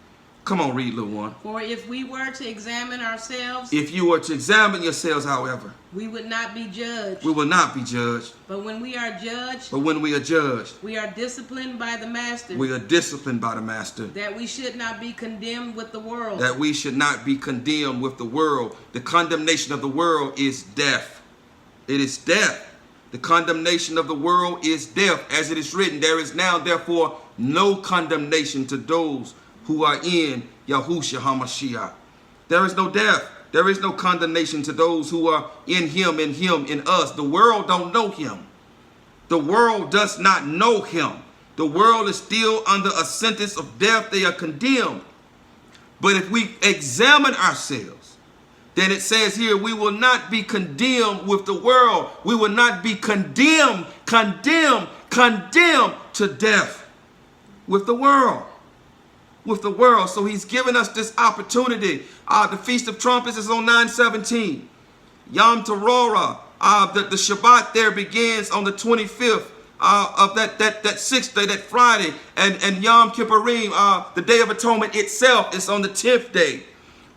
Come on, read, little one. For if we were to examine ourselves, if you were to examine yourselves, however, we would not be judged. We will not be judged. But when we are judged, we are disciplined by the Master. We are disciplined by the Master. That we should not be condemned with the world. That we should not be condemned with the world. The condemnation of the world is death. It is death. The condemnation of the world is death. As it is written, there is now therefore no condemnation to those who are in Yahushua HaMashiach. There is no death. There is no condemnation to those who are in him, in us. The world don't know him. The world does not know him. The world is still under a sentence of death. They are condemned. But if we examine ourselves, then it says here, we will not be condemned with the world. We will not be condemned to death with the world. With the world. So he's given us this opportunity. The Feast of Trumpets is on 9/17. Yom Teruah, the Shabbat there begins on the 25th of that sixth day, that Friday. And Yom Kippurim, the Day of Atonement itself, is on the 10th day,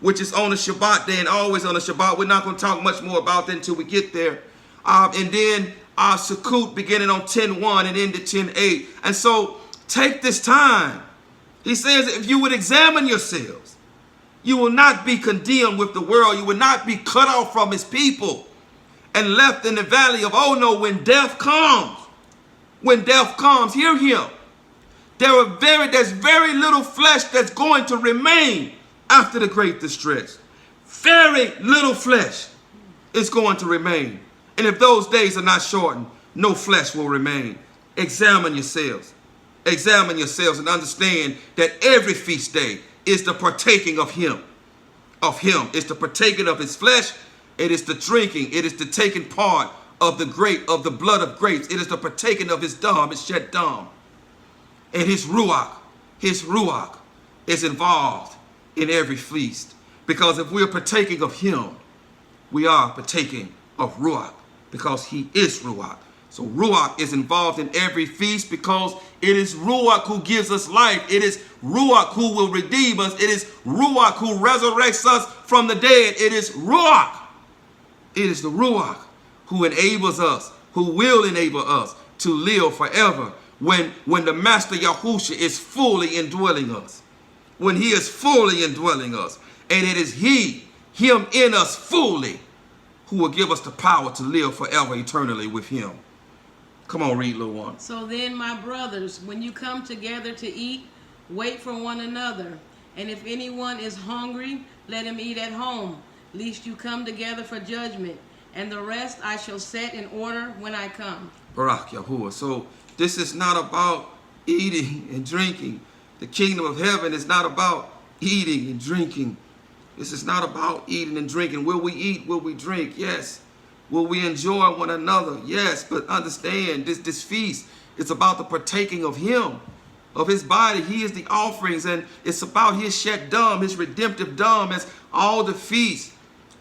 which is on the Shabbat day and always on the Shabbat. We're not going to talk much more about that until we get there. And then Sukkot beginning on 10/1 and ended 10/8. And so take this time. He says, if you would examine yourselves, you will not be condemned with the world. You will not be cut off from his people and left in the valley of, oh no, when death comes, hear him. There's very little flesh that's going to remain after the great distress. Very little flesh is going to remain. And if those days are not shortened, no flesh will remain. Examine yourselves. Examine yourselves and understand that every feast day is the partaking of him. It's the partaking of his flesh. It is the drinking. It is the taking part of the blood of grapes. It is the partaking of his dam, his shed dam. And his ruach is involved in every feast. Because if we're partaking of him, we are partaking of ruach, because he is ruach. So ruach is involved in every feast, because it is ruach who gives us life. It is ruach who will redeem us. It is ruach who resurrects us from the dead. It is ruach. It is the ruach who enables us, who will enable us to live forever when the Master Yahushua is fully indwelling us. When he is fully indwelling us. And it is him in us fully, who will give us the power to live forever eternally with him. Come on, read, little one. So then, my brothers, when you come together to eat, wait for one another. And if anyone is hungry, let him eat at home, lest you come together for judgment. And the rest I shall set in order when I come. Barak Yahuwah. So this is not about eating and drinking. The kingdom of heaven is not about eating and drinking. This is not about eating and drinking. Will we eat? Will we drink? Yes. Will we enjoy one another? Yes. But understand, this feast is about the partaking of him, of his body. He is the offerings, and it's about his shed dam, his redemptive dam, as all the feasts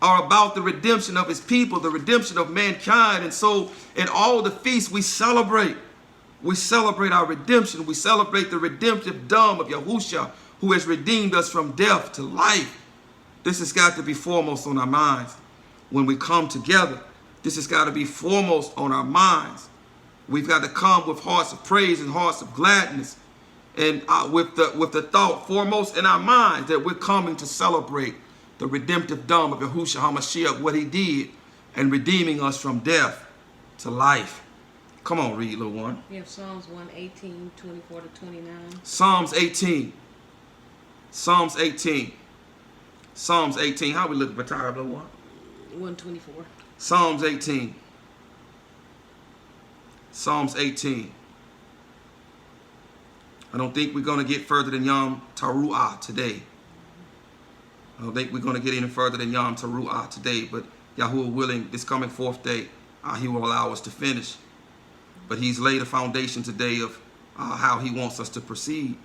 are about the redemption of his people, the redemption of mankind. And so in all the feasts we celebrate. We celebrate our redemption. We celebrate the redemptive dam of Yahushua, who has redeemed us from death to life. This has got to be foremost on our minds when we come together. This has got to be foremost on our minds. We've got to come with hearts of praise and hearts of gladness, and with the thought foremost in our minds that we're coming to celebrate the redemptive dam of Yahushua HaMashiach, what he did, and redeeming us from death to life. Come on, read, little one. We have Psalms 118, 24 to 29. Psalms 18. Psalms 18. Psalms 18. How we look for time, little one? 124. Psalms 18. Psalms 18. I don't think we're going to get further than Yom Teruah today. I don't think we're going to get any further than Yom Teruah today, but Yahuwah willing, this coming fourth day, he will allow us to finish. But he's laid a foundation today of how he wants us to proceed.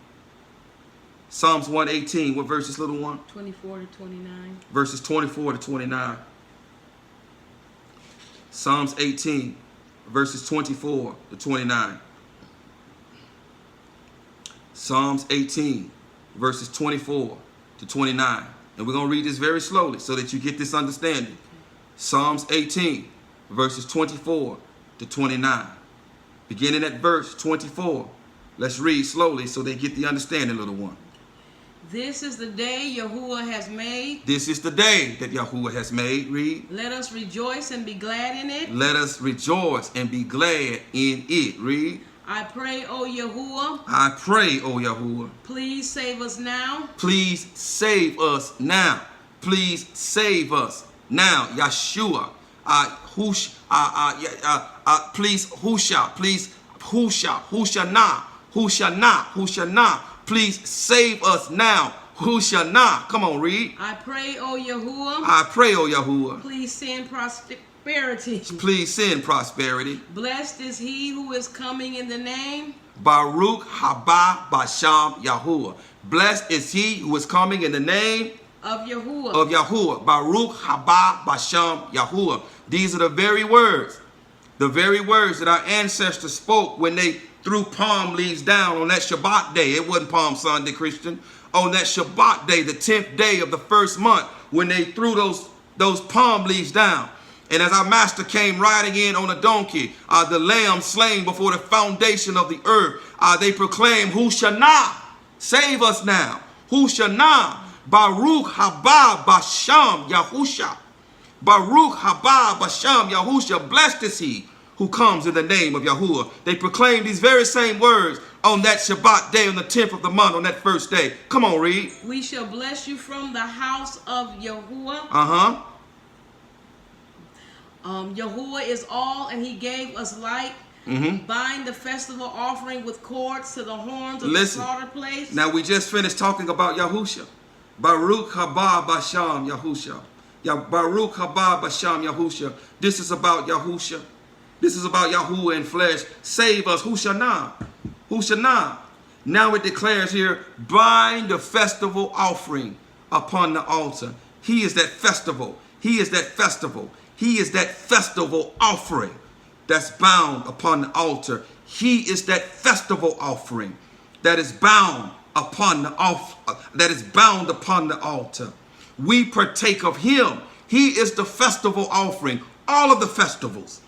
Psalms 118. What verses, little one? 24 to 29. Verses 24 to 29. Psalms 18, verses 24 to 29. Psalms 18, verses 24 to 29. And we're going to read this very slowly so that you get this understanding. Psalms 18, verses 24 to 29. Beginning at verse 24. Let's read slowly so they get the understanding, little one. This is the day Yahuwah has made. This is the day that Yahuwah has made. Read. Let us rejoice and be glad in it. Let us rejoice and be glad in it. Read. I pray, O Yahuwah. I pray, O Yahuwah. Please save us now. Please save us now. Please save us now. Yeshua. Please Husha. Please Husha. Hushana. Hushana. Hushana. Please save us now. Hushana. Come on, read. I pray, O Yahuwah. I pray, O Yahuwah. Please send prosperity. Please send prosperity. Blessed is he who is coming in the name. Baruch haba basham Yahuwah. Blessed is he who is coming in the name of Yahuwah. Of Yahuwah. Baruch haba basham Yahuwah. These are the very words that our ancestors spoke when they threw palm leaves down on that Shabbat day. It wasn't Palm Sunday, Christian. On that Shabbat day, the 10th day of the first month, when they threw those palm leaves down. And as our master came riding in on a donkey, the lamb slain before the foundation of the earth, they proclaimed, Hushana, save us now. Hushana, Baruch haba basham Yahusha. Baruch haba basham Yahusha. Blessed is he who comes in the name of Yahuwah. They proclaim these very same words on that Shabbat day, on the 10th of the month, on that first day. Come on, read. We shall bless you from the house of Yahuwah. Yahuwah is all, and he gave us light. Bind the festival offering with cords to the horns of the slaughter place. Now we just finished talking about Yahusha. Baruch haba basham Yahusha. Baruch haba basham Yahusha. This is about Yahusha. This is about Yahuwah in flesh. Save us. Hushana. Hushana. Now it declares here, bind the festival offering upon the altar. He is that festival. He is that festival. He is that festival offering that's bound upon the altar. He is that festival offering that is bound upon the altar. We partake of him. He is the festival offering. All of the festivals.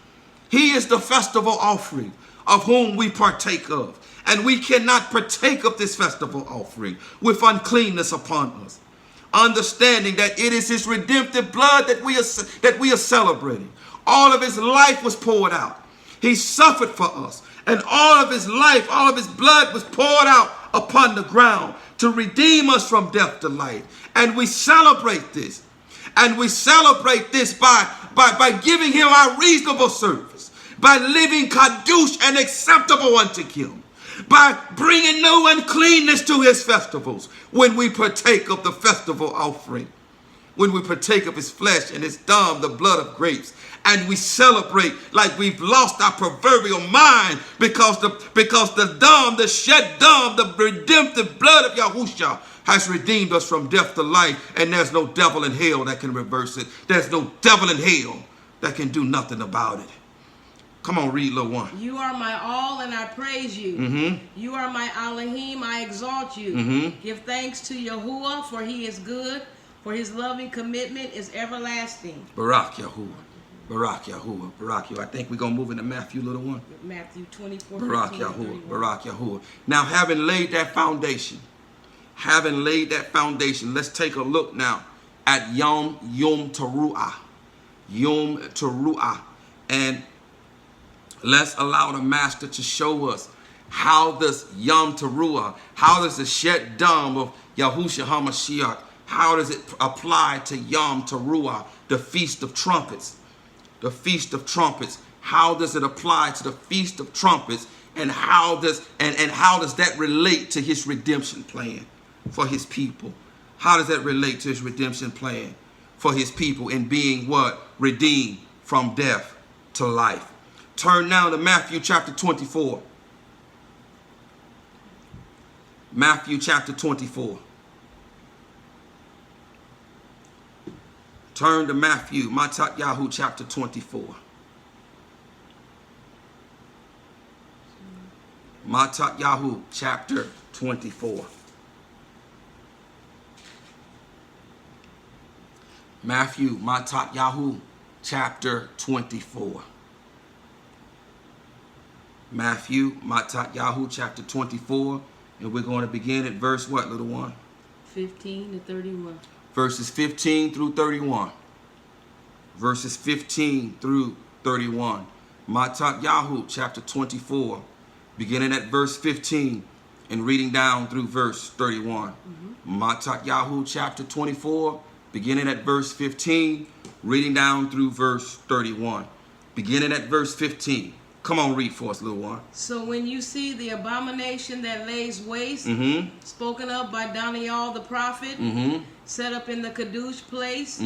He is the festival offering of whom we partake of. And we cannot partake of this festival offering with uncleanness upon us. Understanding that it is his redemptive blood that we are celebrating. All of his life was poured out. He suffered for us. And all of his life, all of his blood was poured out upon the ground to redeem us from death to life. And we celebrate this. And we celebrate this by giving him our reasonable service, by living kadosh and acceptable unto him, by bringing no uncleanness to his festivals when we partake of the festival offering, when we partake of his flesh and his dung, the blood of grapes, and we celebrate like we've lost our proverbial mind because the dung, the shed dung, the redemptive blood of Yahushua has redeemed us from death to life, and there's no devil in hell that can reverse it. There's no devil in hell that can do nothing about it. Come on, read, little one. You are my all, and I praise you. You are my Elohim, I exalt you. Give thanks to Yahuwah, for he is good, for his loving commitment is everlasting. Barak Yahuwah. Barak Yahuwah. Barak Yahuwah. I think we're going to move into Matthew, little one. Matthew 24. Barak Yahuwah. Barak Yahuwah. Now, having laid that foundation, let's take a look now at Yom Teruah. Yom Teruah. And let's allow the master to show us how does Yom Teruah, how does the shed dung of Yahushua HaMashiach, how does it apply to Yom Teruah, the Feast of Trumpets? The Feast of Trumpets. How does it apply to the Feast of Trumpets, and how does that relate to his redemption plan for his people? How does that relate to his redemption plan for his people in being what? Redeemed from death to life. Turn now to Matthew chapter 24. Matthew chapter 24. Turn to Matthew, Matat Yahu chapter 24. Matat Yahu chapter 24. Matthew, Matat Yahu chapter 24. Matthew, Matat Yahu chapter 24. And we're going to begin at verse what, little one? 15 to 31. Verses 15 through 31. Verses 15 through 31. Matat Yahu chapter 24, beginning at verse 15 and reading down through verse 31. Matat Yahu chapter 24, beginning at verse 15, reading down through verse 31. Beginning at verse 15. Come on, read for us, little one. So when you see the abomination that lays waste, spoken of by Daniel the prophet, set up in the Kadush place,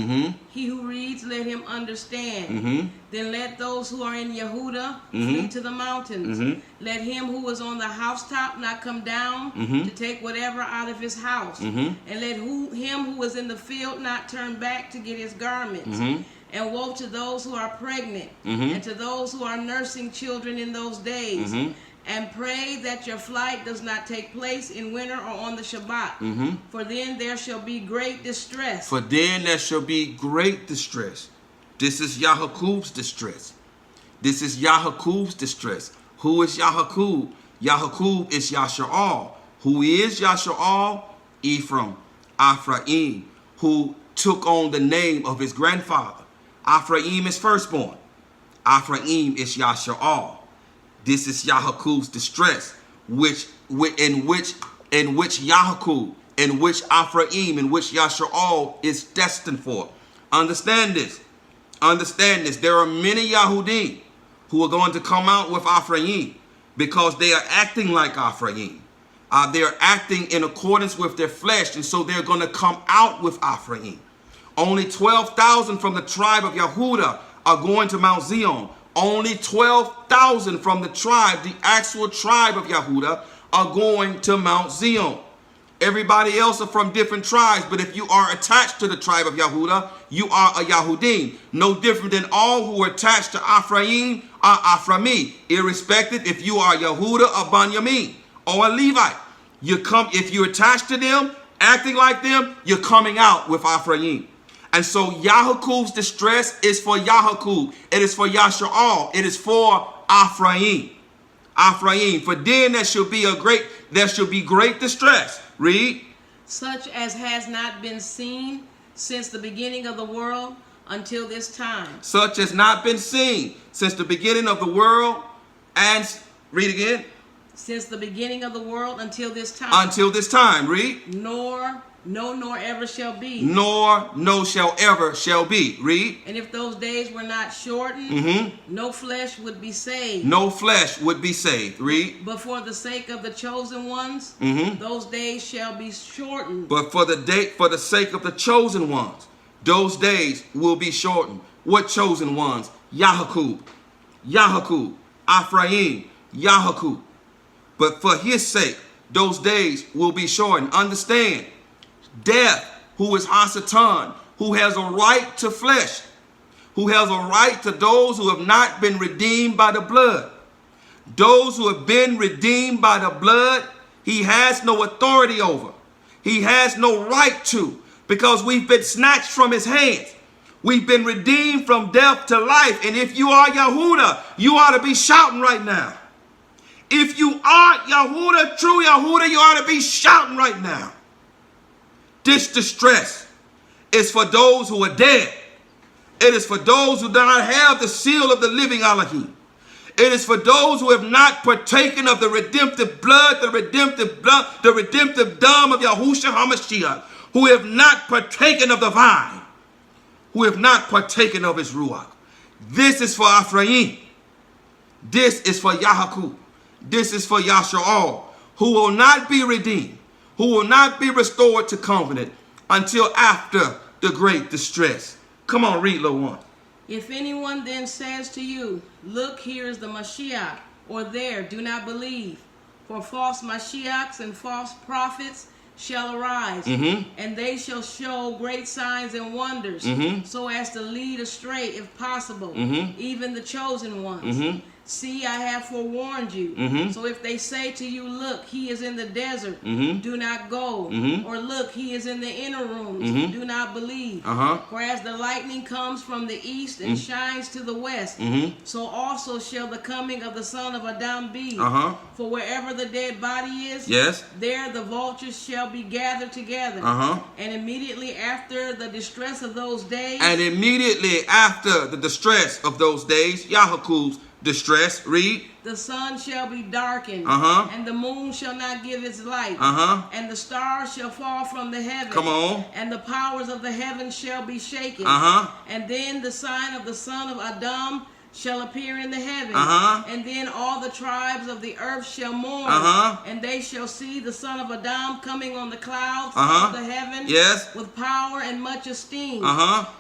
he who reads, let him understand. Then let those who are in Yehuda flee to the mountains. Let him who is on the housetop not come down to take whatever out of his house. And let him who is in the field not turn back to get his garments. And woe to those who are pregnant, and to those who are nursing children in those days. And pray that your flight does not take place in winter or on the Shabbat. For then there shall be great distress. For then there shall be great distress. This is Yahukub's distress. This is Yahukub's distress. Who is Yahukub? Yahukub is Yasha'al. Who is Yasha'al? Ephraim, who took on the name of his grandfather. Ephraim is firstborn. Ephraim is Yasha'al. This is Yahukub's distress, in which Yahukub, in which Ephraim, in which Yasha'al is destined for. Understand this. Understand this. There are many Yahudym who are going to come out with Ephraim because they are acting like Ephraim. They are acting in accordance with their flesh, and so they're going to come out with Ephraim. Only 12,000 from the tribe of Yehuda are going to Mount Zion. Only 12,000 from the tribe, the actual tribe of Yehuda, are going to Mount Zion. Everybody else are from different tribes, but if you are attached to the tribe of Yehuda, you are a Yahudym. No different than all who are attached to Ephraim are Ephraimi, irrespective if you are Yehuda or Benjamin or a Levite. If you're attached to them, acting like them, you're coming out with Ephraim. And so Yahukub's distress is for Yahukub. It is for Yasha'al. It is for Ephraim. Ephraim. For then there shall be great distress. Read. Such as has not been seen since the beginning of the world until this time. Such as not been seen since the beginning of the world. And read again. Since the beginning of the world until this time. Until this time. Read. Nor ever shall be. Nor no shall ever shall be. Read. And if those days were not shortened, no flesh would be saved. No flesh would be saved. Read. But for the sake of the chosen ones, those days shall be shortened. But for the sake of the chosen ones, those days will be shortened. What chosen ones? Yahukub, Ephraim, Yahukub. But for his sake, those days will be shortened. Understand. Death, who is Hasatan, who has a right to flesh, who has a right to those who have not been redeemed by the blood. Those who have been redeemed by the blood, he has no authority over. He has no right to, because we've been snatched from his hands. We've been redeemed from death to life. And if you are Yehuda, you ought to be shouting right now. If you are Yehuda, true Yehuda, you ought to be shouting right now. This distress is for those who are dead. It is for those who do not have the seal of the living Elohim. It is for those who have not partaken of the redemptive blood, the redemptive dam of Yahushua HaMashiach, who have not partaken of the vine, who have not partaken of his Ruach. This is for Ephraim. This is for Yahukub. This is for Yasha'al, who will not be redeemed, who will not be restored to covenant until after the great distress. Come on, read, little one. If anyone then says to you, look, here is the Mashiach, or there, do not believe. For false Mashiachs and false prophets shall arise, and they shall show great signs and wonders, so as to lead astray, if possible, even the chosen ones. See, I have forewarned you. So if they say to you, look, he is in the desert, do not go. Or look, he is in the inner rooms, do not believe. For as the lightning comes from the east and shines to the west, so also shall the coming of the Son of Adam be. For wherever the dead body is, there the vultures shall be gathered together. And immediately after the distress of those days, Yahuwah's distress, read. The sun shall be darkened, and the moon shall not give its light, and the stars shall fall from the heaven. Come on. And the powers of the heavens shall be shaken. And then the sign of the Son of Adam shall appear in the heaven, and then all the tribes of the earth shall mourn, and they shall see the Son of Adam coming on the clouds of the heaven, with power and much esteem.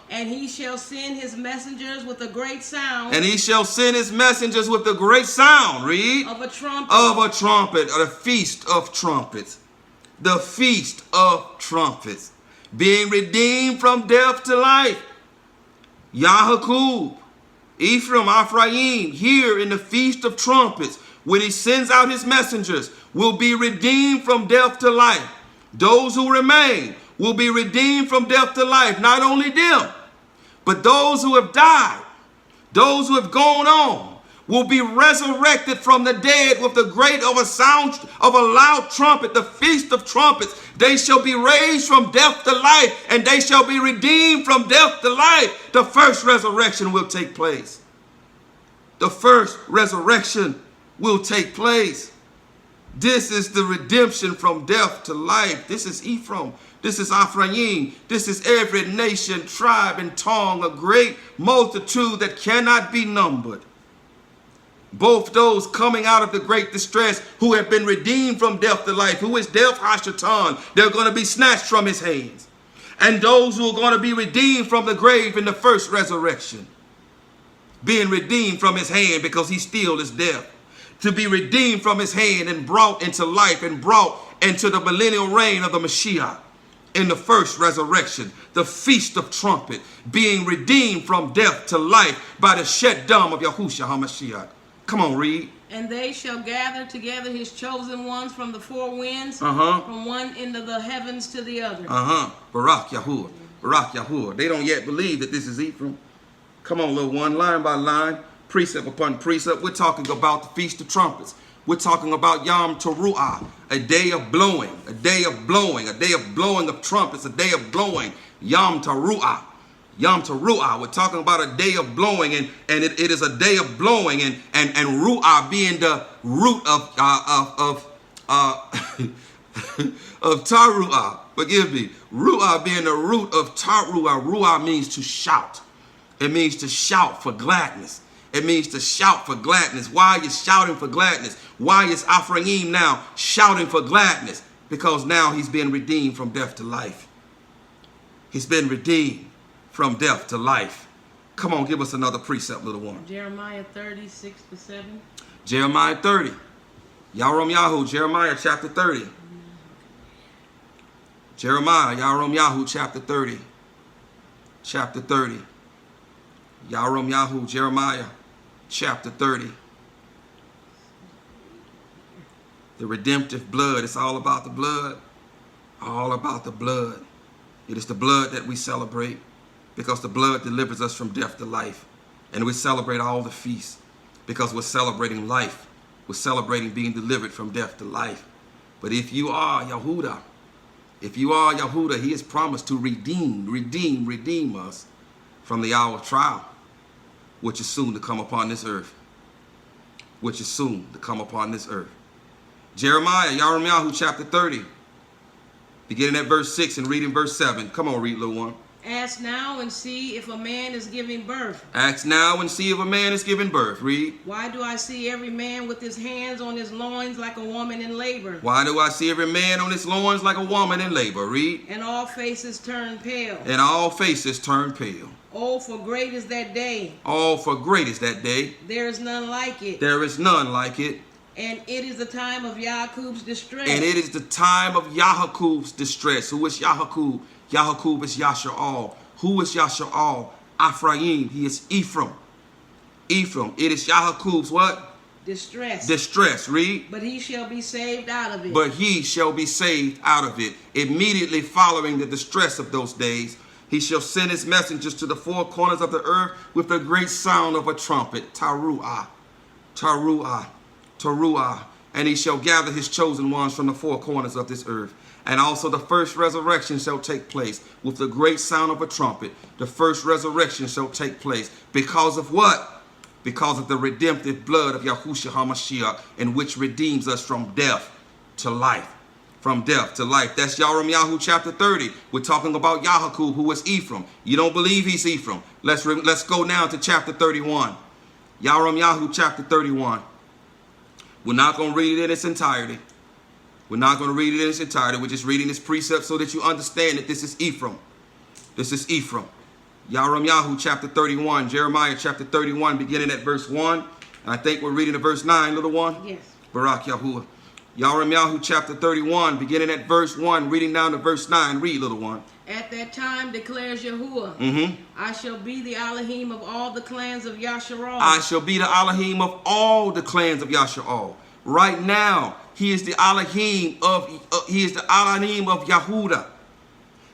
And he shall send his messengers with a great sound. And he shall send his messengers with a great sound. Read. Of a trumpet. Of a trumpet, or the feast of trumpets. The feast of trumpets. Being redeemed from death to life. Yahuwah, Ephraim, Ephraim, here in the Feast of Trumpets, when he sends out his messengers, will be redeemed from death to life. Those who remain will be redeemed from death to life. Not only them, but those who have died, those who have gone on, will be resurrected from the dead with the great of a sound of a loud trumpet, the Feast of Trumpets. They shall be raised from death to life, and they shall be redeemed from death to life. The first resurrection will take place. The first resurrection will take place. This is the redemption from death to life. This is Ephraim. This is Ephraim. This is every nation, tribe, and tongue, a great multitude that cannot be numbered. Both those coming out of the great distress who have been redeemed from death to life, who is death Hashatan, they're going to be snatched from his hands. And those who are going to be redeemed from the grave in the first resurrection, being redeemed from his hand because he still is death, to be redeemed from his hand and brought into life and brought into the millennial reign of the Mashiach in the first resurrection, the Feast of Trumpet, being redeemed from death to life by the shed dam of Yahushua HaMashiach. Come on, read. And they shall gather together his chosen ones from the four winds, from one end of the heavens to the other. Barak Yahuwah. Barak Yahuwah. They don't yet believe that this is Ephraim. Come on, little one, line by line, precept upon precept. We're talking about the Feast of Trumpets. We're talking about Yom Teruah, a day of blowing, a day of blowing, a day of blowing of trumpets, a day of blowing. Yom Teruah. Yom Teruah, we're talking about a day of blowing, and it is a day of blowing, and Ruah being the root of Taruah. Forgive me. Ruah being the root of Taruah. Ruah means to shout. It means to shout for gladness. It means to shout for gladness. Why is shouting for gladness? Why is Ephraim now shouting for gladness? Because now he's been redeemed from death to life. He's been redeemed from death to life. Come on, give us another precept, little one. Jeremiah 30:6-7. Jeremiah 30. Yahweh Yahu, Jeremiah chapter 30. Jeremiah, Yahweh Yahu, chapter 30. Chapter 30. Yahweh Yahu, Jeremiah, chapter 30. The redemptive blood. It's all about the blood. All about the blood. It is the blood that we celebrate, because the blood delivers us from death to life. And we celebrate all the feasts because we're celebrating life. We're celebrating being delivered from death to life. But if you are Yahudah, he has promised to redeem us from the hour of trial, which is soon to come upon this earth. Which is soon to come upon this earth. Jeremiah, Yahweh chapter 30, beginning at verse 6 and reading verse 7. Come on, read, little one. Ask now and see if a man is giving birth. Ask now and see if a man is giving birth. Read. Why do I see every man with his hands on his loins like a woman in labor? Why do I see every man on his loins like a woman in labor? Read. And all faces turn pale. And all faces turn pale. Oh, for great is that day. Oh, for great is that day. There is none like it. There is none like it. And it is the time of Yahudym's distress. And it is the time of Yahudym's distress. Who is Yahudym? Yahudym is Yasha'al. Who is Yasha'al? Ephraim. He is Ephraim. Ephraim. It is Yahudym's what? Distress. Distress. Read. But he shall be saved out of it. But he shall be saved out of it. Immediately following the distress of those days, he shall send his messengers to the four corners of the earth with the great sound of a trumpet. Taruah. Taruah. Taruah. And he shall gather his chosen ones from the four corners of this earth. And also the first resurrection shall take place with the great sound of a trumpet. The first resurrection shall take place. Because of what? Because of the redemptive blood of Yahushua HaMashiach, in which redeems us from death to life. From death to life. That's Yahweh chapter 30. We're talking about Yahudym, who is Ephraim. You don't believe he's Ephraim. Let's go now to chapter 31. Yahweh chapter 31. We're not going to read it in its entirety. We're not going to read it in its entirety. We're just reading this precept so that you understand that this is Ephraim. This is Ephraim. Yahweh chapter 31, Jeremiah chapter 31, beginning at verse 1. And I think we're reading to verse 9, little one. Yes. Barak Yahuwah. Yahweh chapter 31, beginning at verse 1, reading down to verse 9. Read, little one. At that time declares Yahuwah, I shall be the Elohim of all the clans of Yasharal. I shall be the Elohim of all the clans of Yasharal. Right now, he is the Elohim of Yahudah.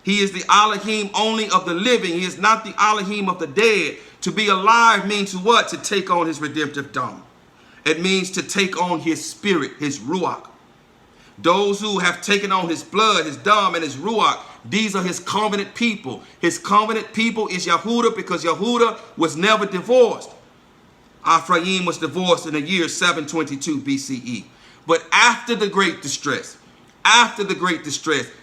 He is the Elohim only of the living. He is not the Elohim of the dead. To be alive means to what? To take on his redemptive dom. It means to take on his spirit, his ruach. Those who have taken on his blood, his dom, and his ruach, these are his covenant people. His covenant people is Yahudah, because Yahudah was never divorced. Ephraim was divorced in the year 722 BCE. But after the great distress,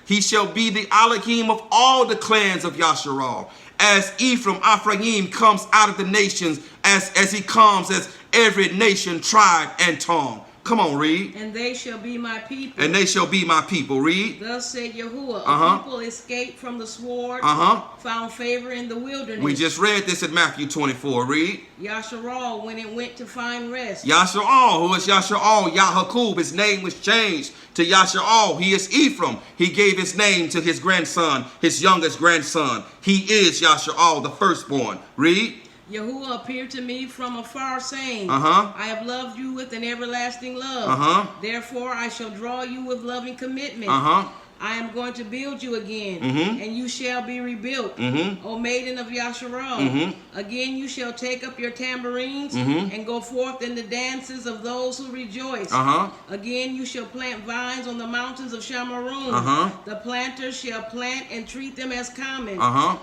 he shall be the Elohim of all the clans of Yasharal. As Ephraim comes out of the nations, as he comes as every nation, tribe, and tongue. Come on, read. And they shall be my people. And they shall be my people. Read. Thus said Yahuwah, a people escaped from the sword, found favor in the wilderness. We just read this in Matthew 24. Read. Yasharal, when it went to find rest. Yasharal, who is Yasharal? Yahudym, his name was changed to Yasharal. He is Ephraim. He gave his name to his grandson, his youngest grandson. He is Yasharal, the firstborn. Read. Yahuwah appeared to me from afar, saying, I have loved you with an everlasting love. Therefore I shall draw you with loving commitment. I am going to build you again, and you shall be rebuilt, O maiden of Yasharal. Again you shall take up your tambourines and go forth in the dances of those who rejoice. Again you shall plant vines on the mountains of Shamaroon. The planters shall plant and treat them as common.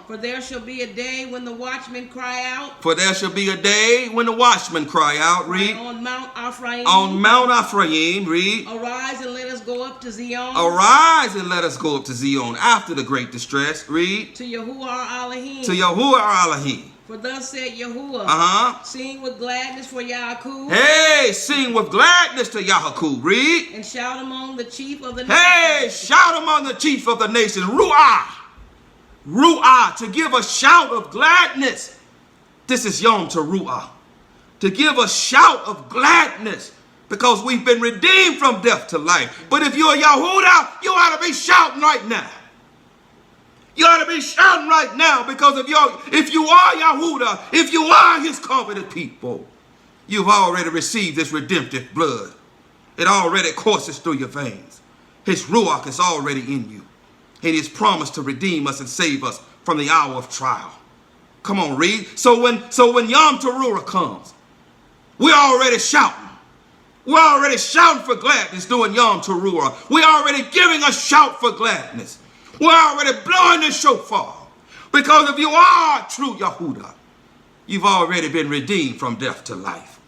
For there shall be a day when the watchmen cry out. For there shall be a day when the watchmen cry out. Read. On Mount Ephraim. On Mount Ephraim. Read. Arise and let us go up to Zion. Arise and let us go up to Zion after the great distress. Read. To Yahuwah our Elohim. To Yahuwah our Elohim. For thus said Yahuwah, sing with gladness for Yaakov. Hey, sing with gladness to Yaakov. Read. And shout among the chief of the nation. Hey, shout among the chief of the nation. Ruah. Ruah, to give a shout of gladness. This is Yom Teruah. To give a shout of gladness. Because we've been redeemed from death to life. But if you're Yahudah, you ought to be shouting right now. You ought to be shouting right now, because if you are Yahudah, if you are his covenant people, you've already received this redemptive blood. It already courses through your veins. His ruach is already in you. And he's promised to redeem us and save us from the hour of trial. Come on, read. So when Yom Teruah comes, we're already shouting. We're already shouting for gladness during Yom Teruah. We're already giving a shout for gladness. We're already blowing the shofar. Because if you are true Yahudah, you've already been redeemed from death to life.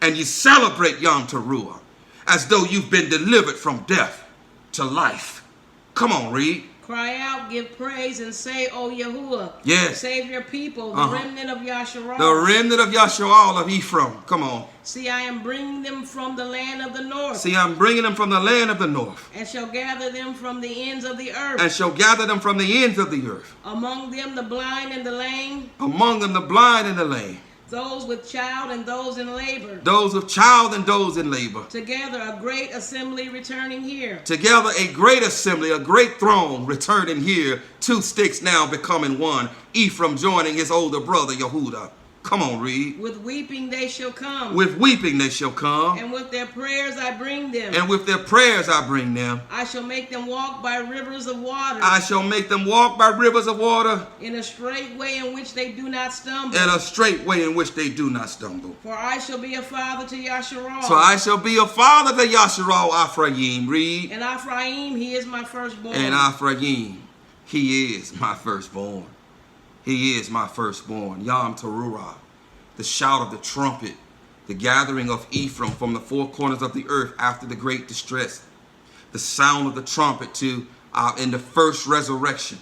And you celebrate Yom Teruah as though you've been delivered from death to life. Come on, read. Cry out, give praise, and say, O Yahuwah, yes, save your people, the remnant of Yasharal. The remnant of Yasharal of Ephraim. Come on. See, I am bringing them from the land of the north. See, I'm bringing them from the land of the north. And shall gather them from the ends of the earth. And shall gather them from the ends of the earth. Among them the blind and the lame. Among them the blind and the lame. those with child and those in labor. Those with child and those in labor. Together a great assembly returning here. Together a great assembly, a great throng returning here. 2 sticks now becoming one. Ephraim joining his older brother Yehudah. Come on, read. With weeping they shall come. With weeping they shall come. And with their prayers I bring them. And with their prayers I bring them. I shall make them walk by rivers of water. I shall make them walk by rivers of water. In a straight way in which they do not stumble. In a straight way in which they do not stumble. For I shall be a father to Yasharal. So I shall be a father to Yasharal Ephraim. Read. And Ephraim, he is my firstborn. And Ephraim, he is my firstborn. He is my firstborn. Yom Teruah, the shout of the trumpet, the gathering of Ephraim from the 4 corners of the earth after the great distress, the sound of the trumpet to in the first resurrection,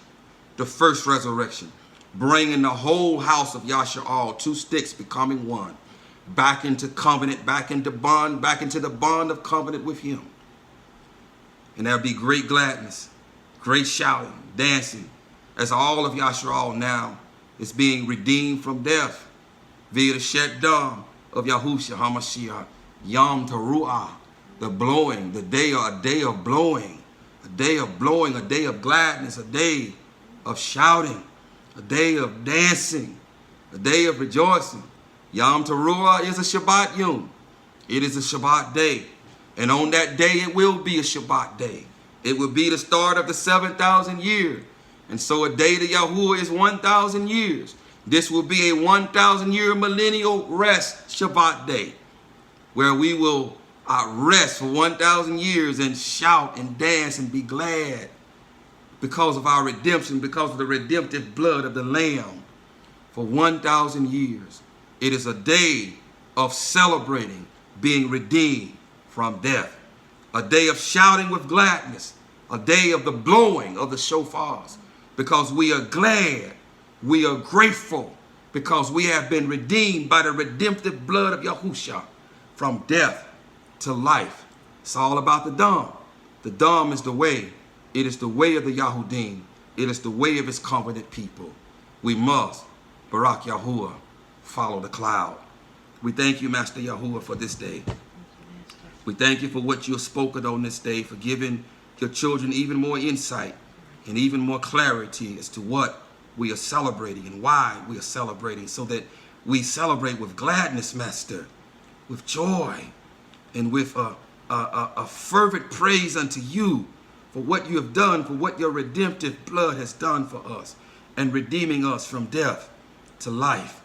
bringing the whole house of Yasharal, 2 sticks becoming one, back into covenant, back into the bond of covenant with him. And there'll be great gladness, great shouting, dancing, as all of Yasharal now is being redeemed from death via the Sheddam of Yahushua HaMashiach. Yom Teruah, the blowing, a day of blowing, a day of gladness, a day of shouting, a day of dancing, a day of rejoicing. Yom Teruah is a Shabbat Yom. It is a Shabbat day. And on that day, it will be a Shabbat day. It will be the start of the 7,000 years. And so a day to Yahuwah is 1,000 years. This will be a 1,000-year millennial rest Shabbat day, where we will rest for 1,000 years and shout and dance and be glad because of our redemption, because of the redemptive blood of the Lamb for 1,000 years. It is a day of celebrating being redeemed from death, a day of shouting with gladness, a day of the blowing of the shofars, because we are glad, we are grateful, because we have been redeemed by the redemptive blood of Yahushua from death to life. It's all about the Dam. The Dam is the way. It is the way of the Yahudym. It is the way of his covenant people. We must, Barak Yahuwah, follow the cloud. We thank you, Master Yahuwah, for this day. We thank you for what you have spoken on this day, for giving your children even more insight and even more clarity as to what we are celebrating and why we are celebrating, so that we celebrate with gladness, Master, with joy, and with a fervent praise unto you for what you have done, for what your redemptive blood has done for us and redeeming us from death to life.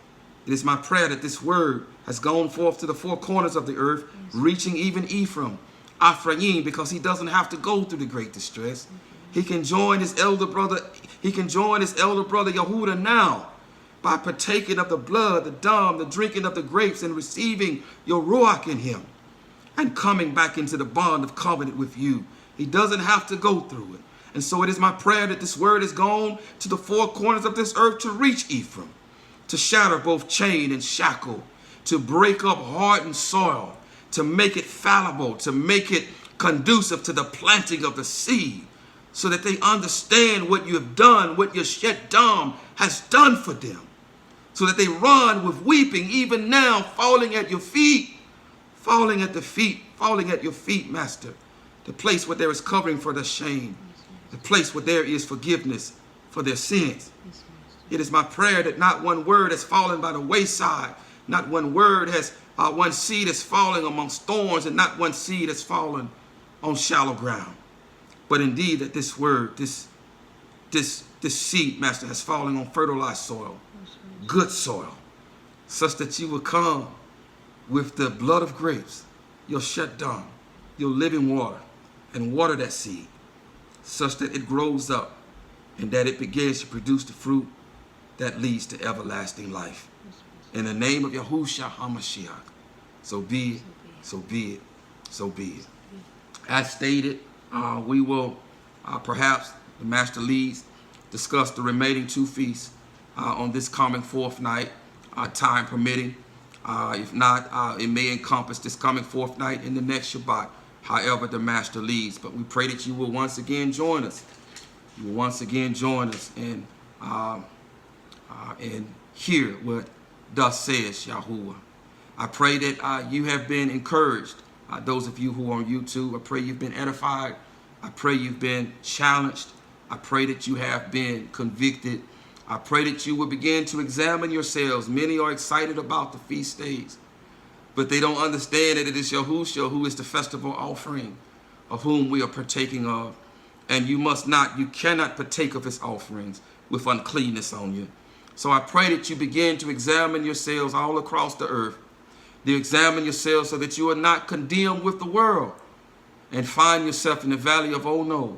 It is my prayer that this word has gone forth to the 4 corners of the earth, reaching even Ephraim, because he doesn't have to go through the great distress. He can join his elder brother. He can join his elder brother Yehudah now by partaking of the blood, the Dam, the drinking of the grapes, and receiving your Ruach in him and coming back into the bond of covenant with you. He doesn't have to go through it. And so it is my prayer that this word is gone to the 4 corners of this earth to reach Ephraim, to shatter both chain and shackle, to break up hardened soil, to make it fallible, to make it conducive to the planting of the seed, so that they understand what you have done, what your Sheddam has done for them, so that they run with weeping, even now, falling at your feet, falling at your feet, Master, the place where there is covering for their shame, the place where there is forgiveness for their sins. It is my prayer that not one word has fallen by the wayside, not one word has, one seed has fallen amongst thorns, and not one seed has fallen on shallow ground. But indeed that this word, this seed, Master, has fallen on fertilized soil, good soil, such that you will come with the blood of grapes, your Sheddam, your living water, and water that seed, such that it grows up and that it begins to produce the fruit that leads to everlasting life. In the name of Yahushua HaMashiach, so be it, so be it, so be it. As stated, we will perhaps, the Master leads, discuss the remaining 2 feasts on this coming 4th night, time permitting. If not, it may encompass this coming 4th night in the next Shabbat, however the Master leads. But we pray that you will once again join us. You will once again join us and hear what thus says Yahuwah. I pray that you have been encouraged. Those of you who are on YouTube, I pray you've been edified. I pray you've been challenged. I pray that you have been convicted. I pray that you will begin to examine yourselves. Many are excited about the feast days, but they don't understand that it is Yahushua who is the festival offering of whom we are partaking of. And you cannot partake of his offerings with uncleanness on you. So I pray that you begin to examine yourselves all across the earth. You examine yourselves so that you are not condemned with the world and find yourself in the valley of Ono.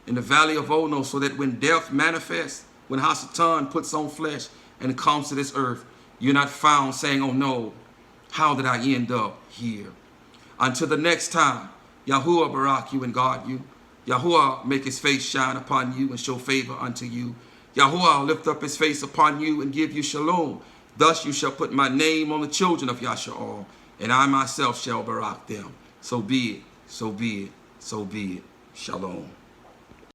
In the valley of Ono, so that when death manifests, when Hasatan puts on flesh and comes to this earth, you're not found saying, oh no, how did I end up here? Until the next time, Yahuwah barak you and guard you. Yahuwah make his face shine upon you and show favor unto you. Yahuwah lift up his face upon you and give you shalom. Thus you shall put my name on the children of Yasha'al, and I myself shall barak them. So be it, so be it, so be it. Shalom.